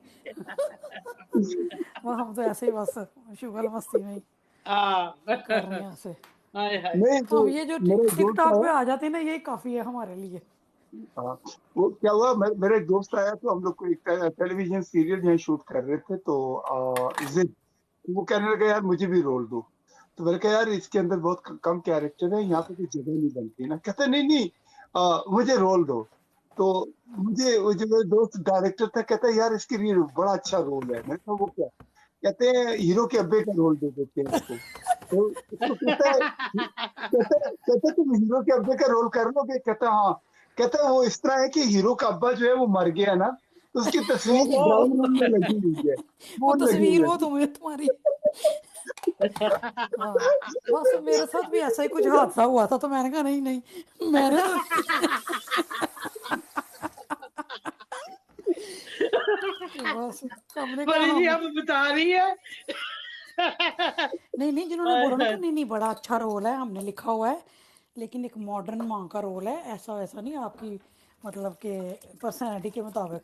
वह हम तो ऐसे ही बस शुगल मस्ती में ही हाँ। कर रहे हैं ऐसे। हाय हाय। नहीं तो अब ये जो मेरा एक दोस्त टिकटॉक आया। पे आ जाते हैं ना, यही काफी है हमारे लिए। हाँ, वो क्या हुआ, मेरा एक दोस्त आया तो हम लोग को एक टेलीविजन सीरियल यहाँ शूट कर रहे थे, तो जिद, वो कहने लगा यार मुझे भी रोल दो। तो मैंने कहा यार इसके अंदर बहुत कम कैरेक्टर है, यहाँ पे कोई जगह नहीं बनती ना। कहता नहीं नहीं, मुझे रोल दो। तो मुझे वो जो मेरा दोस्त डायरेक्टर था, कहता यार इसके लिए बड़ा अच्छा रोल है। मैंने कहा वो क्या? कहते हैं हीरो के अब्बे का रोल दे देते हैं इसको। तो उसको कहता तुम हीरो के अब्बे का रोल कर लोगे? कहता हाँ। कहता वो इस तरह है कि हीरो का अब्बा जो है वो मर गया ना, तो उसकी तस्वीर ड्राइंग रूम में लगी हुई है, वो वो लगी तस्वीर हुई वो है। तुम्हें तुम्हारी। हाँ, बस मेरे साथ भी ऐसा ही कुछ हादसा हुआ था, तो मैंने कहा नहीं नहीं, मैंने तो बस हमने कहा परी जी हम अब बता रही है। नहीं जिन्होंने बोला ना कि नहीं बड़ा अच्छा रोल है, हमने लिखा हुआ है, लेकिन एक मॉडर्न माँ का रोल है, ऐसा वैसा नहीं आपकी मतलब के पर्सनैलिटी के मुताबिक।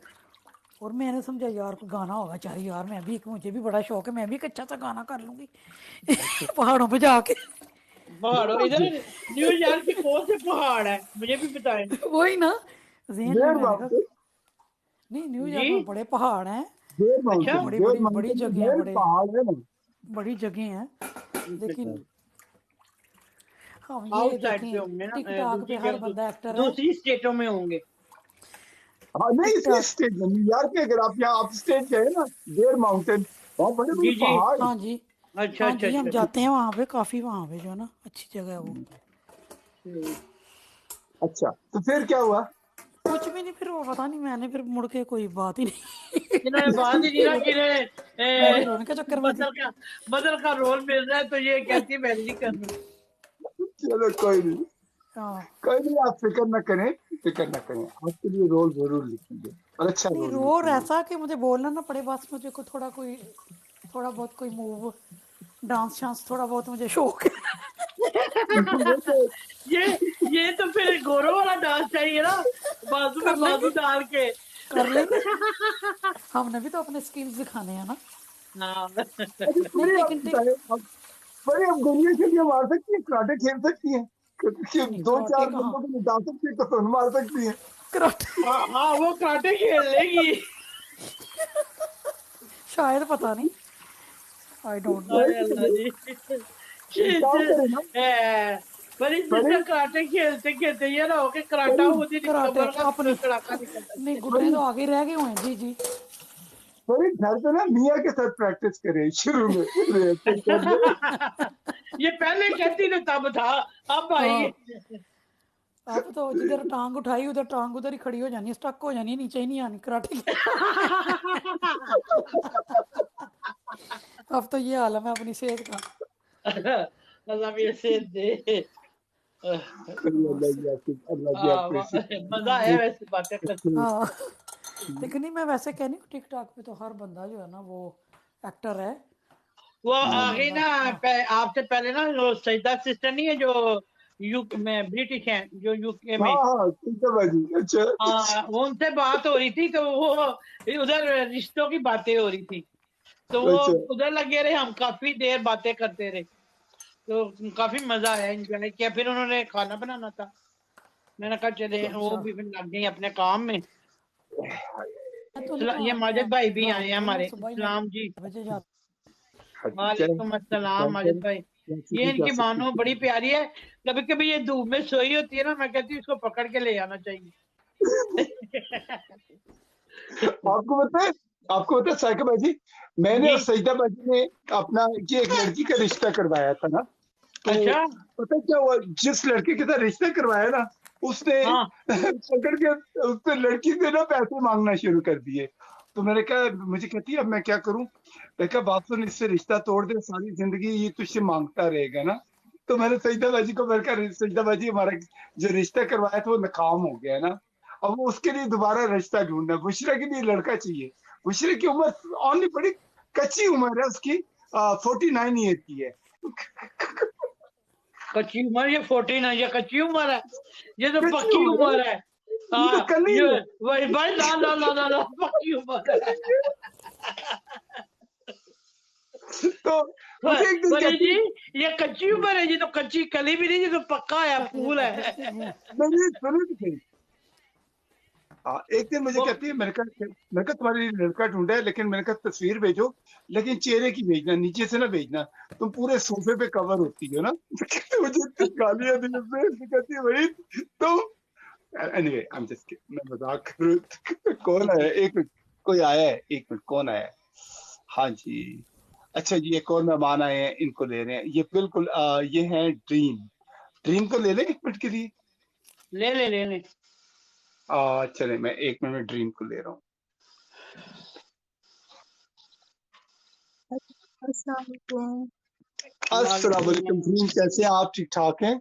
और मैंने समझा यार कोई गाना होगा, चाहे यार मैं भी, मुझे भी बड़ा शौक है, मैं भी एक अच्छा सा गाना कर लूँगी पहाड़ों पे जाके पहाड़ों इधर न्यूयॉर्क के कौन से पहाड़ है मुझे भी बताएं। वही ना जेहन में देयर मैंने कहा माउंटेन, नहीं जी न्यूयॉर्क में बड़े पहाड़ हैं, देयर अच्छा माउंटेन, बड़ी देयर बड़ी बड़ी माउंटेन में जगह हैं, देयर बड़े पहाड़ है ना। बड़ी जगह हैं, लेकिन हम ये आउटसाइड पे देखें होंगे ना, टिकटॉक पे दूसरी हर जगह, बंदा एक्टर है, दूसरी स्टेटों में होंगे। हाँ नहीं, इसी टिकटॉक स्टेट में, न्यूयॉर्क में अगर आप यहाँ आप स्टेट गए ना, देयर माउंटेन, वहाँ बड़े बड़े जी जी। पहाड़ हैं। हाँ जी अच्छा हाँ अच्छा जी हम अच्छा। जाते हैं वहाँ पे, काफ़ी वहाँ पे जो है ना अच्छी जगह है वो। ठीक। अच्छा, तो फिर क्या हुआ? कुछ भी नहीं, फिर वो पता नहीं, मैंने फिर मुड़ के कोई बात ही नहीं इन्होंने बात ही नहीं ना कि मैं फिर रोने के चक्कर में थी। बदल का रोल मिल रहा है तो ये कहती है मैं नहीं करना। चलो कोई नहीं, हाँ कोई नहीं, आप फिक्र न करें, फिक्र न करें, आपके लिए रोल जरूर लिखेंगे और अच्छा नहीं रोल रोर लिखेंगे। ऐसा कि मुझे बोलना ना पड़े, बस मुझे को थोड़ा बहुत कोई मूव, डांस शांस थोड़ा बहुत मुझे शौक है वो तो ये ये तो फिर गोरो वाला डांस चाहिए ना, बाजू कर में लेंगे बाजू डाल के। कर लेंगे, हमने भी तो अपने स्किल्स दिखाने हैं ना। हाँ अरे नहीं बड़े, आप लेकिन बताए, आप बड़े, आप गोलियां शोलियां मार सकती हैं, कराटे खेल सकती हैं, कि नहीं दो कराटे चार कहाँ, बंदों को निकाल सकती हैं, तो फिर मार सकती हैं। कराटे हाँ हाँ, वो कराटे खेल लेगी। शायद पता नहीं, आई डोंट नो। वही हाय तो अल्लाह भाई, जी। एक काम करें ना, पर बड़े जिससे कराटे खेलते खेलते ये ना हो कि कराटा बड़े खुद ही कराटे कमर का अपनी, कड़ाका निकल नहीं जाए। घुटने बड़े तो आगे रह गए हुए हैं जी। बड़े घर पे ना मियाँ के साथ प्रैक्टिस करें शुरू में, रिहर्सल कर ले। ये पहले कहती ना तब था, अब आई। हाँ अब तो जिधर टांग उठाई उधर टांग उधर ही खड़ी हो जानी, स्टक हो जानी, नीचे ही नहीं आनी कराटे की। अब तो ये हाल है मैं अपनी सेहत का। अल्लाह मेरे से दे। अल्लाह बस की आशीष, अल्लाह की हाँ, आशीष। मजा आया वैसे बातें करके। हाँ लेकिन नहीं मैं वैसे कह नहीं, टिकटॉक पे तो हर बंदा जो है ना वो एक्टर है, वो हर आ गई बंदा। ना, हाँ आपसे पहले ना वो सईदा सिस्टर नहीं है जो यूके में ब्रिटिश हैं, जो यूके हाँ में। हाँ, ठीक है बाजी, अच्छा। हाँ, वो उनसे बात हो रही थी तो वो उधर रिश्तों की बातें हो रही थी, तो वो अच्छा उधर लगे रहे, हम काफी देर बातें करते रहे, तो काफी मजा आया, एंजॉय किया। फिर उन्होंने खाना बनाना था, मैंने कहा चले, वो अच्छा भी फिर लग गई अपने काम में। मैं तो नहीं ये मैं माजिद भाई भी आए हैं रात को ना हमारे, सुबह ही सलाम जी। 9 बजे जाता। हाँ जी, चलो वालेकुम अस्सलाम माजिद जानकारी भाई। कैसी ये भी जा इनकी सकती मानो बड़ी थी। प्यारी है, कभी कभी ये धूप में सोई होती है ना, मैं कहती हूँ इसको पकड़ के ले आना चाहिए। आपको पता है साइका बाजी, मैंने जी। और सईदा बाजी ने अपना ये एक लड़की का रिश्ता करवाया था ना, तो अच्छा। पता है क्या हुआ, जिस लड़के के साथ रिश्ता करवाया ना, उसने हाँ पकड़ के उसने लड़की से ना पैसे मांगना शुरू कर दिए। तो मैंने कहा, मुझे कहती है अब मैं क्या करूं, मैंने कहा बात सुन, इससे रिश्ता तोड़ दे, सारी जिंदगी ये तुझसे मांगता रहेगा ना। तो मैंने सईदा बाजी को, मैंने कहा सईदा बाजी, हमारा जो रिश्ता करवाया था वो नाकाम हो गया ना, अब उसके लिए दोबारा रिश्ता ढूंढना है। बुशरा के लिए लड़का चाहिए। बुशरा की उम्र ऑनली बड़ी कच्ची उम्र है उसकी, 49 ईयर की है। कच्ची उम्र, ये 14 है, ये कच्ची उम्र है, ये तो कच्ची पक्की उम्र है, उम्र है। ये तो हाँ कल ही ये है। वही भाई, ना ना ना ना ना, पक्की उम्र है। तो मुझे एक दिन बड़े कहती, जी, ये कच्ची उम्र है, ये तो कच्ची कली भी नहीं, ये तो पक्का है, फूल है। मेरी सुनो तो सही। हाँ, एक दिन मुझे वो कहती है, मैंने कहा तुम्हारे लिए लड़का ढूंढा है, लेकिन मैंने कहा तस्वीर भेजो, लेकिन चेहरे की भेजना, नीचे से ना भेजना, तुम पूरे सोफे पे कवर होती हो ना। तो मुझे इतनी गालियां दी उसने, तो कहती है भाई तुम, एनीवे आई एम जस्ट, मैं मजाक कर रही हूँ। कौन आया, एक मिनट, कोई आया है, एक मिनट, कौन आया है? हाँ जी, अच्छा जी, एक और मेहमान आए हैं, इनको ले रहे हैं, ये बिल्कुल ये हैं ड्रीम। ड्रीम को ले लें एक मिनट के लिए। ले ले ले ले। चले, मैं एक मिनट में ड्रीम को ले रहा हूँ। अस्सलाम वालेकुम। अस्सलाम वालेकुम ड्रीम, कैसे हैं आप, ठीक ठाक हैं?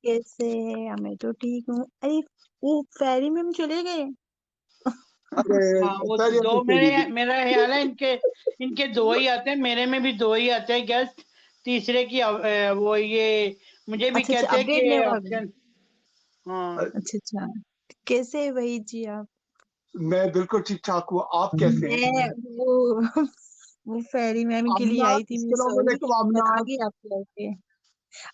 कैसे हैं? मैं तो ठीक हूँ। अरे वो फेरी में हम चले गए। अरे हाँ वो सर ये दो तो तेरी मेरा ख्याल है इनके दो ही आते हैं, मेरे में भी दो ही आते हैं गेस्ट। तीसरे की वो ये मुझे भी अच्छा अच्छा, कहते हैं अपडेट नहीं कि हुआ अभी। ऑप्शन। हाँ अच्छा अच्छा, कैसे है वही जी आप? मैं बिल्कुल ठीक ठाक हूँ। आप कैसे हैं? मैं वो फेरी मैम के लिए आई अमनाथ, थी, मैं अस्सलाम सॉरी, वालेकुम पर आ अमनाथ। गई आपके लड़के।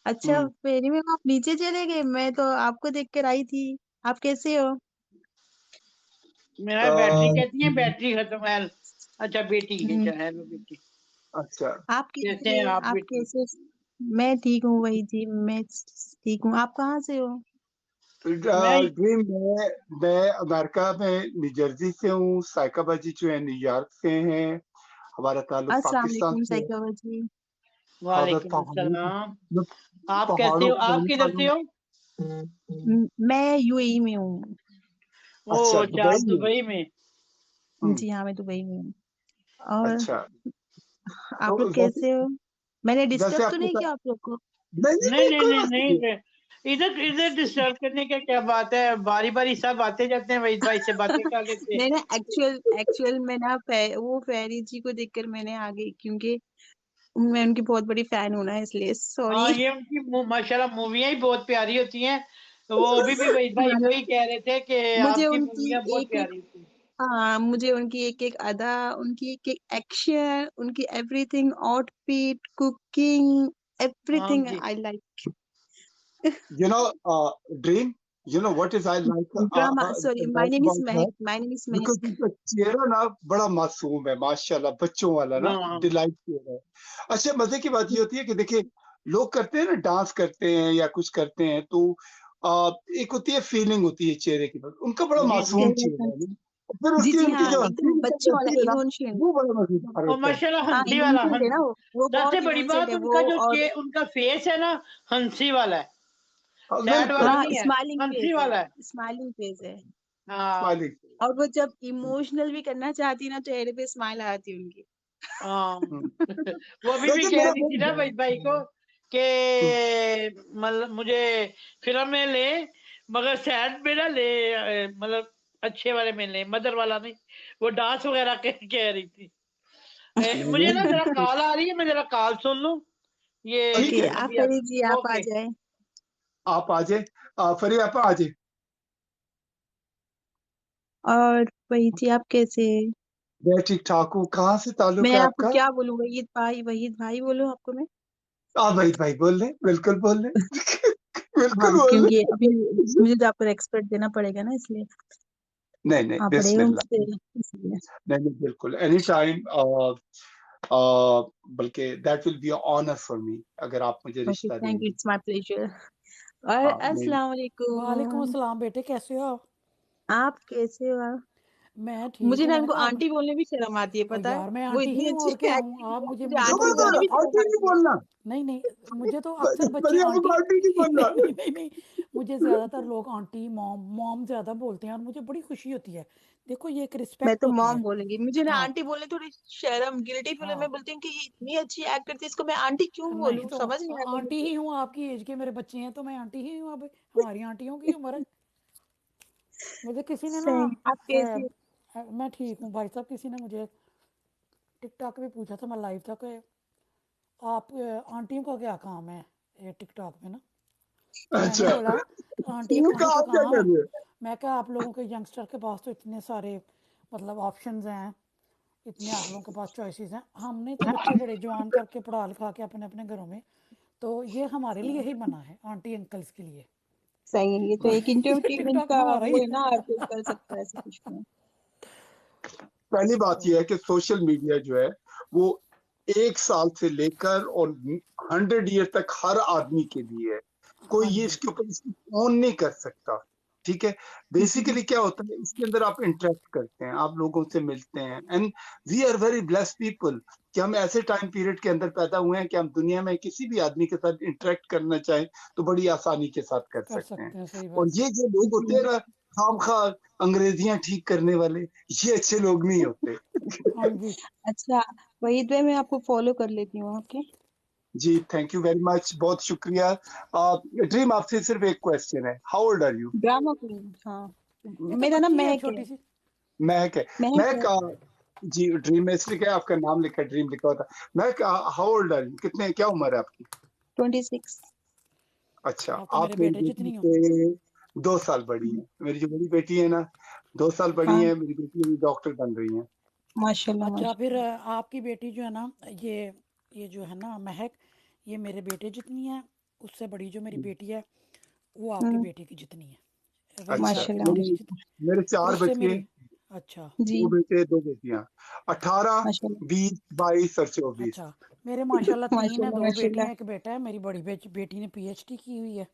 अच्छा, हम्म, फेरी में आप नीचे चले गए, मैं तो आपको देख कर आई थी। आप कैसे हो? मेरा बैटरी अ, कहती है बैटरी खत्म है। अच्छा बेटी है, हम्म, अच्छा हेलो बेटी। अच्छा आप कैसे कैसे हैं आप आप बेटी? कैसे? मैं ठीक हूँ वही जी, मैं ठीक हूँ। आप कहाँ से हो? मैं ड्रीम मैं अमेरिका में न्यू जर्सी से हूँ। साइकाबाजी जो है न्यूयॉर्क से हैं। हमारा ताल्लुक अस्सलाम पाकिस्तान वालेकुम से है। साइका जी। हाँ मैं वालेकुम पहाड़ों अस्सलाम। मैं आप कैसे पहाड़ों हो? में आप रहने किधर वाला से हूँ। हो? मैं यूएई में हूँ। अच्छा ओ अच्छा, आप दुबई में। दुबई में। हम्म, जी हाँ, मैं दुबई में हूँ। और अच्छा आप तो लोग कैसे हो? मैंने डिस्टर्ब वैसे तो आपके नहीं किया साथ आप लोग को? नहीं नहीं नहीं नहीं नहीं कोई नहीं बात नहीं है। नहीं, इधर इधर डिस्टर्ब करने का क्या बात है, बारी बारी सब आते जाते हैं, वही भाई से बातें कर लेते हैं। नहीं ना, एक्चुअल एक्चुअल मैं ना वो फेरी जी को देखकर मैंने आ गई, क्योंकि मैं उनकी बहुत बड़ी फैन हूं ना, इसलिए हाँ सॉरी। ये उनकी माशाल्लाह मूवियाँ ही बहुत प्यारी होती हैं। तो वो अभी भी वही भाई हाँ, वही कह रहे थे कि मुझे आपकी उनकी मूवियाँ बहुत एक एक प्यारी होती हैं। हाँ, मुझे उनकी एक एक अदा, उनकी एक एक एक्शन, उनकी एवरीथिंग, आउटफिट, कुकिंग, हाँ एवरीथिंग जी। I like. You know, Dream, you know what is I drama, sorry, my like name is about her? Mehak, my name is because Mehak. उनका चेहरा ना बड़ा मासूम है माशाल्लाह, बच्चों वाला ना, हाँ हाँ डिलाइट चेहरा है। अच्छा मजे की बात ये होती है कि देखिए लोग करते हैं ना, डांस करते हैं या कुछ करते हैं तो एक होती है फीलिंग होती है चेहरे की, बस उनका बड़ा जी जी। मासूम चेहरा है ना। और फिर जी उसकी जी उनकी हाँ, जो हंसी एकदम निकल बच्चों वाला जाती है ना, इमोशन। वो बड़ा मजेदार और होता है। माशाल्लाह हाँ, हंसी वाला इनोसेंट है ना वो सबसे बहुत बड़ी इनोसेंट बात है वो। उनका जो और उनका फेस है ना, हंसी वाला है, सैड राइट वाला हाँ, राइट, नहीं है, स्माइलिंग हंसी फेस है, वाला है। स्माइलिंग फेस है। हाँ स्माइलिंग। और वो जब इमोशनल भी करना चाहती है ना, चेहरे पे स्माइल आती है उनकी। हाँ। वो अभी भी वैसे कह मेरा रही थी बहुत ना भाई भाई को कि हम्म, मतलब मुझे फिल्म में ले, मगर सैड में ना ले, मतलब अच्छे वाले में ले, मदर वाला नहीं। वो डांस वगैरह कह रही थी। नहीं मुझे ना नहीं जरा बिल्कुल कॉल आ रही है, मैं जरा कॉल सुन लूं। ये ठीक ओके, है। आप अभी फरीद जी आप आ ओके। जाए। आप आ जाए, फरीद आप आ जाए। और वही जी, आप कैसे हैं? मैं ठीक ठाक हूँ। कहाँ से ताल्लुक मैं है आपको आपका? क्या बोलूं, वहीद भाई बोलूं आपको मैं? भाई भाई बोल रहे, बिल्कुल बोल रहे हाँ, बिल्कुल बोल क्योंकि अभी रहे। मुझे तो आपको रेस्पेक्ट देना पड़ेगा ना, इसलिए। नहीं नहीं आप बड़े हो बिस्मिल्लाह। मुझसे, इसलिए। नहीं नहीं बिल्कुल, एनी टाइम। बल्कि that will be honour for me अगर आप मुझे ओके, रिश्ता थैंक यू, देंगी। It's my pleasure. और हाँ नहीं अस्सलाम वालेकुम वालेकुम। अस्सलाम बेटे, कैसे हो आप? आप कैसे हो? मैं ठीक मुझे हूँ। ना मैंने इनको कहा आप, आंटी बोलने भी शर्म आती है, और पता है? यार मैं वो आंटी ही इतनी हूँ अच्छी और क्या हूँ, एक्टिंग आप है, मुझे मुझे मुझे आंटी तो खबरदार, बोलने भी शर्म आंटी नहीं आती है। बोलना। नहीं नहीं, मुझे तो अक्सर बच्चे मेरी आंटी आंटी नहीं बोलना। नहीं नहीं नहीं, मुझे ज़्यादातर लोग आंटी मॉम मॉम ज़्यादा बोलते हैं और मुझे बड़ी खुशी होती है। देखो ये एक मैं रिस्पेक्ट तो होती मॉम है। बोलूंगी, मुझे ना हाँ आंटी बोलने थोड़ी शर्म, गिल्टी फील है। हाँ। मैं बोलती हूँ कि ये इतनी अच्छी एक्ट करती है, इसको मैं आंटी क्यों नहीं बोलूं, तो समझ नहीं आता आंटी मुझे। ही हूँ, आपकी एज के मेरे बच्चे हैं तो मैं आंटी ही हूँ। अब हमारी आंटियों की उम्र है। मुझे किसी ने ना सही। आप कैसे? मैं ठीक हूँ भाई साहब, किसी ने मुझे टिकटॉक पे पूछा था, मैं लाइव था कि आप आंटियों का क्या काम है ये टिकटॉक में ना। तो मैंने अच्छा, बोला का आंटी का आप क्या काम, कर रहे हैं? मैं क्या आप लोगों के यंगस्टर के पास तो इतने सारे मतलब ऑप्शंस हैं, इतने आप लोगों के पास चॉइसेस हैं, हमने तो बच्चे बड़े जवान करके पढ़ा लिखा के अपने अपने घरों में, तो ये हमारे लिए ही बना है आंटी अंकल्स के लिए। सही है, ये तो तो एक ये इंटरटेनमेंट टिकटॉक का हमारा वो ही है है। ना, हर कोई कर सकता है, ऐसा कुछ नहीं। पहली बात तो यह है कि सोशल मीडिया जो है वो 1 साल से लेकर और 100 ईयर तक हर आदमी के लिए है। कोई हाँ ये जी। इसके ऊपर इसकी ऑन नहीं कर सकता। ठीक है, जी बेसिकली क्या होता है इसके अंदर, आप इंटरेक्ट करते हैं, आप लोगों से मिलते हैं, and we are very blessed people कि हम ऐसे टाइम पीरियड के अंदर पैदा हुए हैं कि हम दुनिया में किसी भी आदमी के साथ इंटरेक्ट करना चाहें तो बड़ी आसानी के साथ कर कर सकते हैं। सकते हैं, सही और बात है। ये जो लोग होते जी। हैं ना, खामखा अंग्रेजियां ठीक करने वाले, ये अच्छे लोग नहीं होते। हाँ जी। अच्छा, वही तो है, मैं आपको फॉलो कर लेती हूँ। ओके। जी थैंक यू वेरी मच, बहुत शुक्रिया। ड्रीम आपसे सिर्फ एक क्वेश्चन है, how old are you? Drama queen, हाँ। ये तो मेरा नाम बच्ची है महक है। छोटी सी। महक है। महक जी, ड्रीम में इसलिए क्या आपका नाम लिखा, ड्रीम लिखा होता। महक, हाउ ओल्ड आर यू, कितने, क्या उम्र है आपकी? 26। अच्छा, आप तो आप मेरे मेरी बेटे बेटी जितनी हो। से 2 साल बड़ी है। मेरी जो बड़ी बेटी है ना 2 साल बड़ी हाँ है, मेरी बेटी अभी डॉक्टर बन रही है। माशाल्लाह अच्छा फिर माशाल्लाह। आपकी बेटी जो है ना, ये जो है ना महक, ये मेरे बेटे जितनी है, उससे बड़ी जो मेरी बेटी है वो आपकी हम्म, बेटी की जितनी है, वही अच्छा, आपकी माशाल्लाह बेटे की मेरे जितनी, मेरे और 4 उससे बच्चे, मेरी। अच्छा 2 जी बेटे 2 बेटियां, 18, माशाल्लाह 20, 22 और 24। अच्छा। मेरे माशाल्लाह 3 है, माशाल्लाह 2 माशाल्लाह बेटियां, एक बेटा है। मेरी बड़ी बेटी ने PhD की हुई है,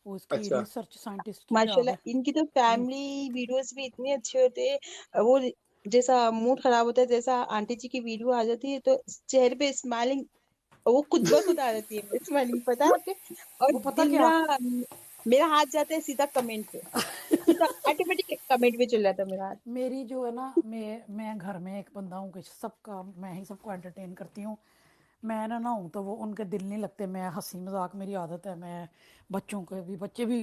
वो उसकी अच्छा, रिसर्च साइंटिस्ट की जॉब है। माशाल्लाह। इनकी तो हम्म, फैमिली वीडियोस भी इतने अच्छे होते हैं। वो जैसा मूड खराब होता है, जैसा आंटी जी की वीडियो आ जाती है तो चेहरे पे स्माइलिंग, वो खुद ब खुद आ जाती है स्माइलिंग, पता है आपके। और वो पता दिन क्या, मेरा मेरा हाथ जाता है सीधा कमेंट पे, सीधा ऑटोमेटिक कमेंट पे चल जाता है मेरा हाथ। मेरी जो है ना, मैं घर में एक बंदा हूँ कि सबका मैं ही सबको एंटरटेन करती हूँ। मैं ना हूँ तो वो उनके दिल नहीं लगते। मैं हंसी मजाक मेरी आदत है। मैं बच्चों के भी, बच्चे भी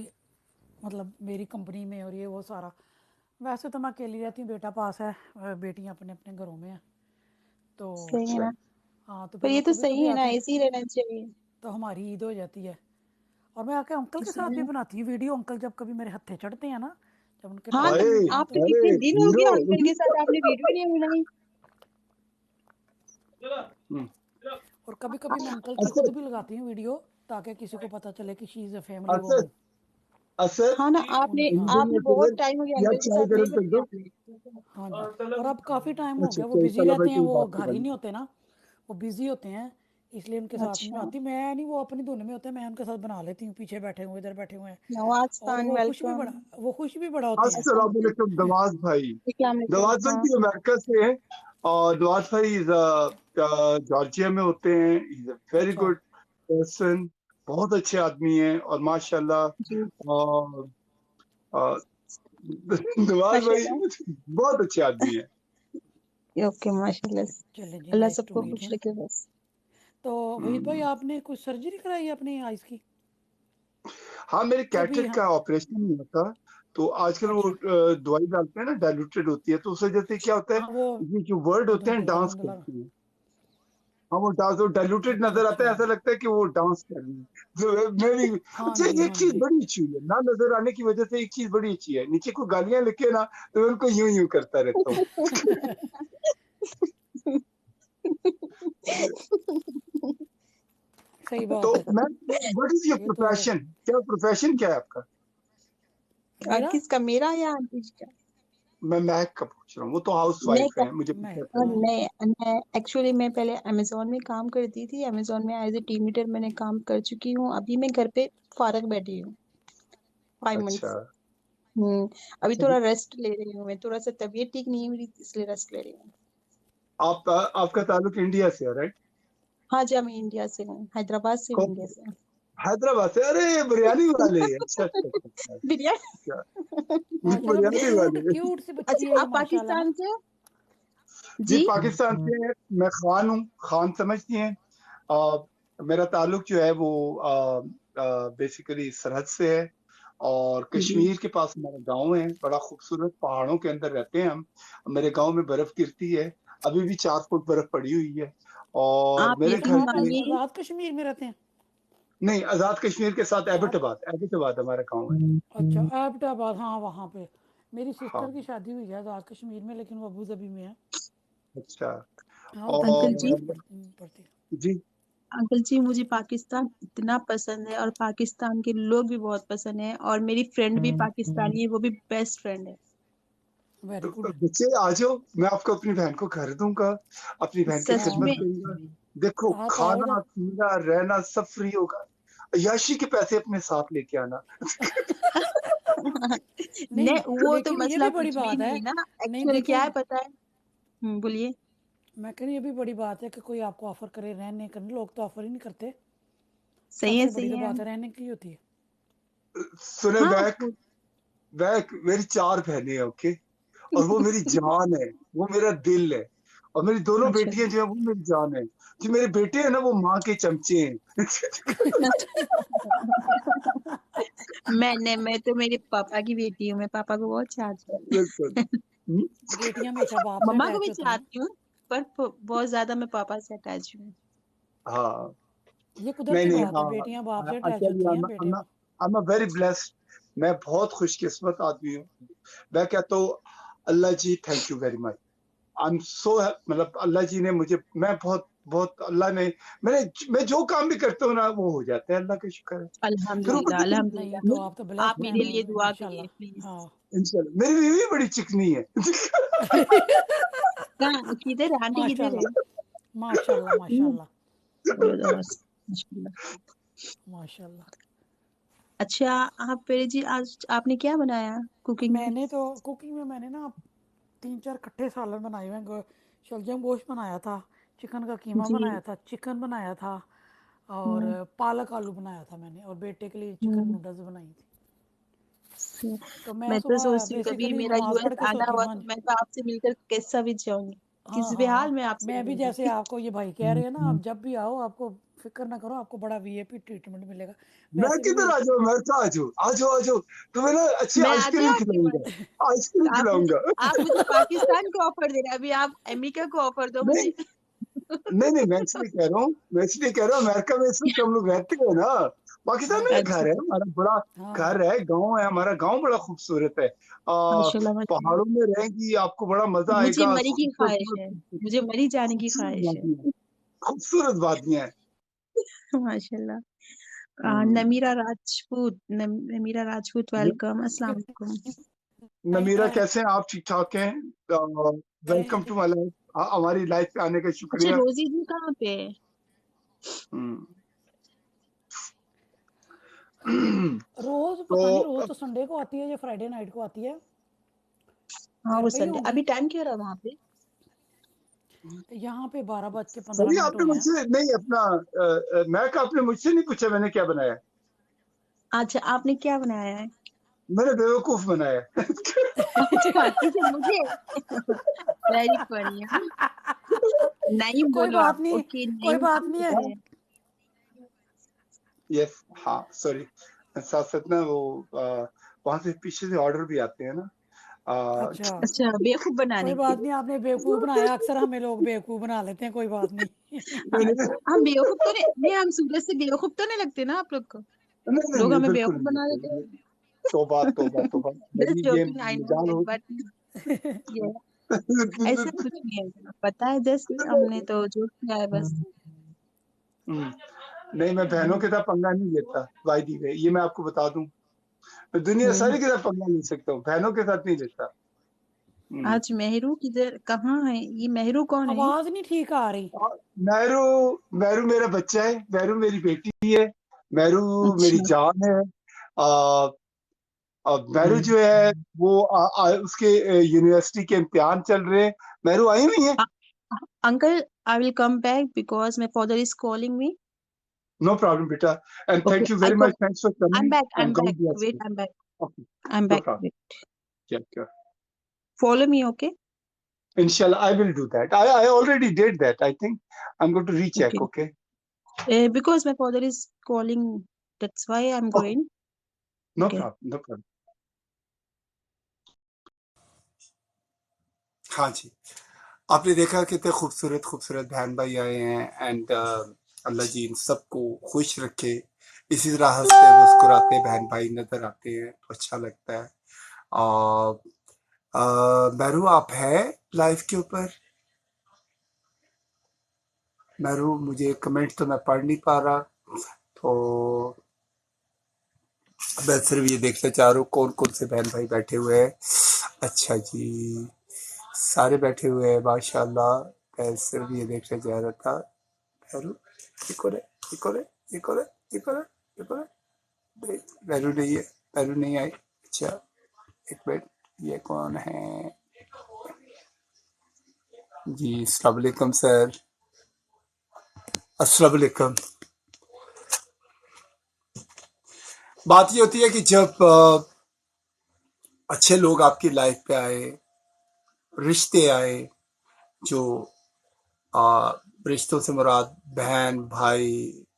मतलब मेरी कंपनी में, और ये वो सारा। वैसे तो मैं अकेली रहती हूँ, बेटा पास है, बेटियाँ अपने अपने घरों में हैं। तो सही है अच्छा, ना। हाँ, तो पर फिर वो ये तो कभी सही कभी है ना, आते हैं ऐसे ही रहना चाहिए। तो हमारी ईद हो जाती है। और मैं आके अंकल के सही साथ है भी ना। बनाती हूँ वीडियो। अंकल जब कभी मेरे हत्थे चढ़ते हैं ना, जब उनके हाँ टांग तो टूटते अरे हैं आप तो। तो कितने अरे दिन हो हीरो। गए अंकल के साथ आपने वीडियो नहीं बनाई। हम्म, और कभी कभी मैं अंकल की खुद असद, भी लगाती हूँ वीडियो, ताकि किसी को पता चले कि she is a family Asad, woman. Asad, हाँ ना, आपने उनकी, हाँ। मुझे आपने ये बहुत खबर, टाइम हो गया या अंकल के चाय साथ नहीं गरम कर बनाई दो। आपने। हाँ जी। और अब काफ़ी टाइम हो अच्छा, गया, वो तो बिज़ी कल रहते भाई हैं, की वो बात घर ही करवानी। नहीं होते ना, वो बिज़ी होते हैं। इसलिए उनके साथ नहीं अच्छा, बनाती मैं। नहीं, वो अपनी धुन में होते हैं, मैं उनके साथ बना लेती हूँ। पीछे बैठे हुए, इधर बैठे हुए हैं। नवाज और खान वेलकम। वो खुश भी बड़ा होते हैं। अस्सलाम वालेकुम दवाज भाई। अस्सलाम वालेकुम। दवाज भाई हाँ भी अमेरिका से है, और दवाज भाई जॉर्जिया में होते हैं। इज अ वेरी अच्छा। गुड पर्सन, बहुत अच्छे आदमी हैं, और माशाल्लाह। जी और अ, दवाज भाई माशाल्लाह। बहुत अच्छे आदमी हैं। ओके माशाल्लाह। चलें जी, अल्लाह नाइस टू सबको मीट खुश हिम। रखे बस। तो वहीद भाई, हम्म। आपने कुछ सर्जरी कराई है अपनी आइज़ की? हाँ, मेरे कभी, कैटरेक्ट हाँ। का ऑपरेशन हुआ था। तो आजकल वो अच्छा। दवाई डालते हैं ना, डाइल्यूटेड होती है, तो उस वजह से क्या होता है, हाँ, वो ये जो वर्ड होते हैं धुंधला डांस धुंधला। करते हैं। हाँ, वो डांस, वो डाइल्यूटेड अच्छा नजर आता अच्छा। है, ऐसा लगता है कि वो डांस कर रही है। तो मैं भी, हाँ अच्छा, जी, एक हाँ चीज जी। बड़ी अच्छी है ना, नजर आने की वजह से एक चीज बड़ी अच्छी है, नीचे कोई गालियां लिखे ना तो मैं उनको यूं यूं करता रहता हूँ। सही तो बात है। मैं, व्हाट इज योर ये तो प्रोफेशन, क्या प्रोफेशन क्या है आपका? मेरा, किसका, मेरा या आंटी जी का? मैं महक का पूछ रहा हूँ, वो तो हाउस मैं वाइफ क्या, है, मुझे मैं, पता और चला। हाँ। मैं एक्चुअली मैं पहले अमेजोन में काम करती थी। अमेजोन में एज ए टीम लीडर मैंने काम कर चुकी हूँ। अभी मैं घर पे फारग बैठी हूँ, 5 मंथ्स। अच्छा, अभी थोड़ा रेस्ट ले रही हूँ। मैं थोड़ा सा तबीयत ठीक नहीं है मेरी, इसलिए रेस्ट ले रही हूँ। आप, आपका ताल्लुक इंडिया से है, राइट? हाँ जी, मैं इंडिया से हूँ, हैदराबाद से हूँ, कौन, इंडिया से। हैदराबाद से? अरे बिरयानी वाले, अच्छा अच्छा अच्छा अच्छा बिरयानी। अच्छा। माशाल्लाह, बड़ी बिरयानी क्यूट वाले। क्यूट सी बच्ची है अच्छा, ये, आप माशाल्लाह ना। पाकिस्तान से हो? जी, जी पाकिस्तान से है। मैं खान हूँ, खान समझती हैं। अ, मेरा ताल्लुक जो है वो बेसिकली सरहद से है, और जी। कश्मीर के पास हमारा गांव है, बड़ा खूबसूरत, पहाड़ों के अंदर रहते हैं हम। मेरे गांव में बर्फ गिरती है, अभी भी 4 फुट बर्फ पड़ी हुई है। और आप मेरे घर कहाँ पे, पर, यकीन आज़ाद कश्मीर में रहते हैं? नहीं, आजाद कश्मीर के साथ आप, एबटाबाद, एबटाबाद हमारा गांव है। अच्छा, एबटाबाद, हाँ वहाँ पे मेरी हाँ, सिस्टर की शादी हुई है आज़ाद कश्मीर में, लेकिन वो अबू धाबी में है। अच्छा। हाँ, उधर अंकल गर्मी जी, बड़ी और पड़ती है। जी, अंकल जी मुझे पाकिस्तान इतना पसंद है, और पाकिस्तान के लोग भी बहुत पसंद है, और मेरी फ्रेंड भी पाकिस्तानी है, वो भी बेस्ट फ्रेंड है। Very good. बच्चे आ जाओ, मैं आपको अपनी बहन को घर दूंगा, अपनी बहन की सच हाँ, खिदमत में। दूंगा। देखो, आप आओ खाना इधर। पीना रहना सब फ्री होगा। अय्याशी के पैसे अपने साथ लेके आना। नहीं, वो तो लेकिन ये मसला भी बड़ी कुछ भी बात है। नहीं है ना। नहीं एक्चुअल क्या है देखें, पता है? बोलिए। मैं कह रही ये भी बड़ी बात है कि कोई आपको ऑफर करे रहने का। लोग तो ऑफर ही नहीं करते। सही है सबसे बड़ी सही तो है। बात है रहने की होती है। सुने हाँ बैक, बैक, मेरी 4 बहनें हैं, ओके, और वो मेरी जान है, वो मेरा दिल है। और मेरी दोनों अच्छा। बेटियां जो है वो मेरी जान है। जो मेरे बेटे हैं ना, वो माँ के चमचे हैं। मैं तो मेरे पापा की बेटी हूँ, मैं पापा को बहुत चाहती बिल्कुल। हूँ। हम्म? बेटियां हमेशा बाप से मम्मा को भी अटैच होती हैं। चाहती हूँ, पर बहुत ज्यादा मैं पापा से अटैच हूँ। हाँ ये नहीं कुदरती नहीं बात है, बेटियां बाप से हाँ अटैच होती हैं, बेटे आई एम वेरी ब्लेस्ड। मैं बहुत खुशकिस्मत आदमी हूँ। मैं कहता हूँ Allah ji thank you very much. I am so मतलब अल्लाह जी ने मुझे, मैं बहुत बहुत अल्लाह ने मैं जो काम भी करता हूँ ना वो हो जाता है, अल्लाह का शुक्र है। फिर ऊपर अल्हम्दुलिल्लाह से अल्हम्दुलिल्लाह। नहीं तो आप तो आप ब्लेस्ड मेरे हैं लिए दुआ माशाल्लाह। करिए प्लीज। हाँ इंशाल्लाह। मेरी बीवी बड़ी चिकनी है। कहाँ किधर है? आंटी किधर है? माशाल्लाह माशाल्लाह माशाल्लाह माशाल्लाह। माशाल्लाह। अच्छा, आप पेरे जी आज आपने क्या बनाया कुकिंग में? मैंने तो कुकिंग में मैंने ना 3-4 खट्टे सालन बनाए हुए हैं। शलजम गोश्त बनाया था, चिकन का कीमा जी। बनाया था, चिकन बनाया था, और हम्म, पालक आलू बनाया था मैंने, और बेटे के लिए चिकन हम्म। नूडल्स बनाई थी। तो मैं मैं तो सुबह सोचती हूँ कभी बेसिकली मेरा नमाज यूएस पढ़ के आना सोती हूँ। हुआ हाँ तो जी। मैं तो आपसे मिलकर कैसा भी जाऊंगी, हाँ किसी भी हाँ हाल हाँ, में आपसे मैं भी जैसे मिलूंगी। आपको ये भाई कह रहे हैं ना, आप जब भी आओ आपको फिक्र ना करो, आपको बड़ा वीआईपी ट्रीटमेंट मिलेगा। मैं वैसे भी किधर मेरे आ जाऊँ? मैं तो आ जाऊँ आ जाऊँ आ जाऊँ। तुम्हें ना अच्छी मैं आ आइसक्रीम जाऊँ आपके खिलाऊंगा, पास? आइसक्रीम खिलाऊंगा। आप मुझे पाकिस्तान को ऑफर दे रहे हैं, अभी आप अमेरिका को ऑफर दो नहीं मुझे। नहीं मैं इसलिए कह रहा हूँ, अमेरिका में इस वक्त हम लोग रहते हैं ना। पाकिस्तान में अच्छा, घर है हमारा, बड़ा हाँ घर है, गांव है हमारा, गांव बड़ा खूबसूरत है। माशाल्लाह माशाल्लाह। पहाड़ों में रहेंगी, आपको बड़ा मजा मुझे आएगा। मरी की ख्वाहिश है, खूबसूरत मुझे मरी जाने की खूबसूरत ख्वाहिश है। वादियां, खूबसूरत वादियां हैं। माशाल्लाह। हम्म, नमीरा राजपूत न- वेलकम, अस्सलाम वालेकुम। नमीरा कैसे हैं आप? ठीक ठाक हैं? वेलकम टू माय लाइफ, हमारी लाइफ पे आने का अच्छा, शुक्रिया। रोजी जी कहाँ पे है? हम्म, रोज पता नहीं, रोज तो तो संडे को आती है या फ्राइडे नाइट को आती है। हाँ घर वो पे ही संडे। होंगी। अभी टाइम क्या रहा वहाँ पे? यहाँ पे 12:15 सही आपने हुए हैं। मुझसे नहीं अपना मैं का आपने मुझसे नहीं पूछा मैंने क्या बनाया। अच्छा, आपने क्या बनाया है? मैंने बेवकूफ बनाया। अच्छा ठीक है, मुझे वेरी फनी है। नहीं कोई बोलो बात आप, नहीं, ओके कोई नहीं बात नहीं है। है। यस हाँ सॉरी। साथ साथ ना वो वहां से पीछे से ऑर्डर भी आते हैं ना। आ, अच्छा अच्छा, बेवकूफ बनाने कोई के बात लिए। नहीं, आपने बेवकूफ़ बनाया, अक्सर हमें लोग बेवकूफ़ बना लेते हैं, कोई बात नहीं। नहीं नहीं हम बेवकूफ तो नहीं, हम सूरज से बेवकूफ तो नहीं लगते ना आप लोग को? नहीं नहीं लोग नहीं हमें बिल्कुल बेवकूफ नहीं बना बिल्कुल देते नहीं। हैं। तौबा तौबा तौबा। जस्ट मेरी ये जोकिंग, आई नो मजाल दैट, हो। बट ऐसा कुछ नहीं है, पता है, जस्ट हमने तो जोक किया है बस। हम्म, नहीं मैं बहनों के साथ पंगा नहीं लेता बाय द वे, ये मैं आपको बता दूं। मैं दुनिया हम्म। सारी के साथ पंगा ले सकता हूँ, बहनों के साथ नहीं लेता। हम्म। आज मेहरू किधर कहाँ है? ये मेहरू कौन है? आवाज़ नहीं ठीक आ रही। मैरू मैरू मेरा बच्चा है, मैरू मेरी बेटी है, मैरू मेरी अच्छा। जान है। आ, मैरू जो है वो उसके यूनिवर्सिटी के इम्तिहान चल रहे हैं। मैरू आई हुई है। Uncle, I will come back because my father is calling me. No problem बेटा, and okay, thank you I very come, much, thanks for I am coming back, I and am God back, bless wait, you. I am back, okay I am no back, problem. Wait, क्या follow me, okay? inshallah I will do that. I already did that. I think I'm going to recheck. Okay. Okay. Because my father is calling, that's why I'm Okay. going. No Okay. problem. No problem. हाँ जी, आपने देखा कितने खूबसूरत खूबसूरत बहन भाई आए हैं, एंड अल्लाह जी इन सबको खुश रखे। इसी तरह हंसते मुस्कुराते बहन भाई नजर आते हैं तो अच्छा लगता है। और मैरू आप है लाइव के ऊपर? मैरू मुझे कमेंट तो मैं पढ़ नहीं पा रहा, तो मैं सिर्फ ये देखना चाह रहा हूँ कौन कौन से बहन भाई बैठे हुए हैं। अच्छा जी, सारे बैठे हुए हैं माशाल्लाह। मैं सिर्फ ये देखने जा रहा था। मैरू ये कौन है? ये कौन है? ये कौन है? ये कौन है? ये कौन है? नहीं, मैरू नहीं है, मैरू नहीं आई। अच्छा एक मिनट, ये कौन है जी? अस्सलाम वालेकुम सर, अस्सलाम वालेकुम। बात ये होती है कि जब अच्छे लोग आपकी लाइफ पे आए, रिश्ते आए, जो रिश्तों से मुराद बहन भाई,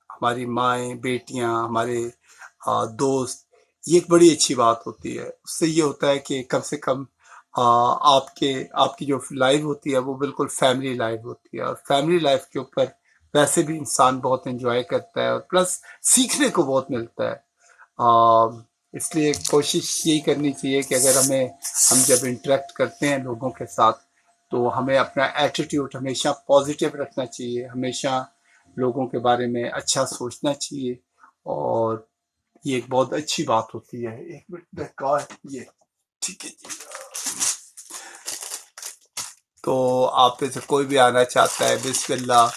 हमारी माएँ बेटियां, हमारे दोस्त, ये एक बड़ी अच्छी बात होती है। उससे ये होता है कि कम से कम आपकी जो लाइफ होती है वो बिल्कुल फैमिली लाइफ होती है, और फैमिली लाइफ के ऊपर वैसे भी इंसान बहुत एंजॉय करता है और प्लस सीखने को बहुत मिलता है। इसलिए कोशिश यही करनी चाहिए कि अगर हम जब इंटरेक्ट करते हैं लोगों के साथ, तो हमें अपना एटीट्यूड हमेशा पॉजिटिव रखना चाहिए, हमेशा लोगों के बारे में अच्छा सोचना चाहिए, और ये एक बहुत अच्छी बात होती है। एक मिनट कॉल, ये ठीक है जी। तो आप में से कोई भी आना चाहता है, बिस्मिल्लाह,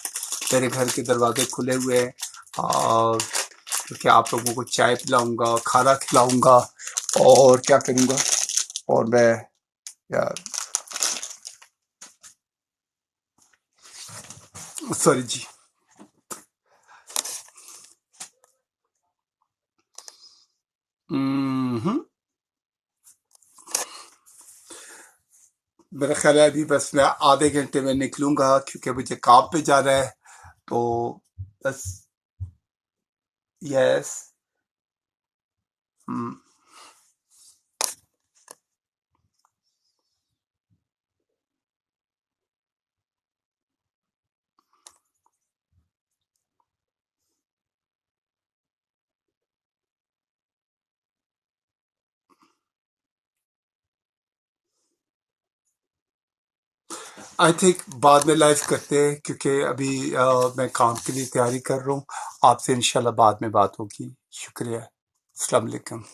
मेरे घर के दरवाजे खुले हुए हैं, और क्योंकि आप लोगों को चाय पिलाऊंगा, खाना खिलाऊंगा, और क्या करूंगा, और मैं यार सॉरी जी। मेरा ख्याल है अभी बस मैं आधे घंटे में निकलूंगा, क्योंकि मुझे काम पे जाना है। तो बस यस। आई थिंक बाद में लाइव करते हैं, क्योंकि अभी मैं काम के लिए तैयारी कर रहा हूँ। आपसे इंशाल्लाह बाद में बात होगी। शुक्रिया। अस्सलाम वालेकुम।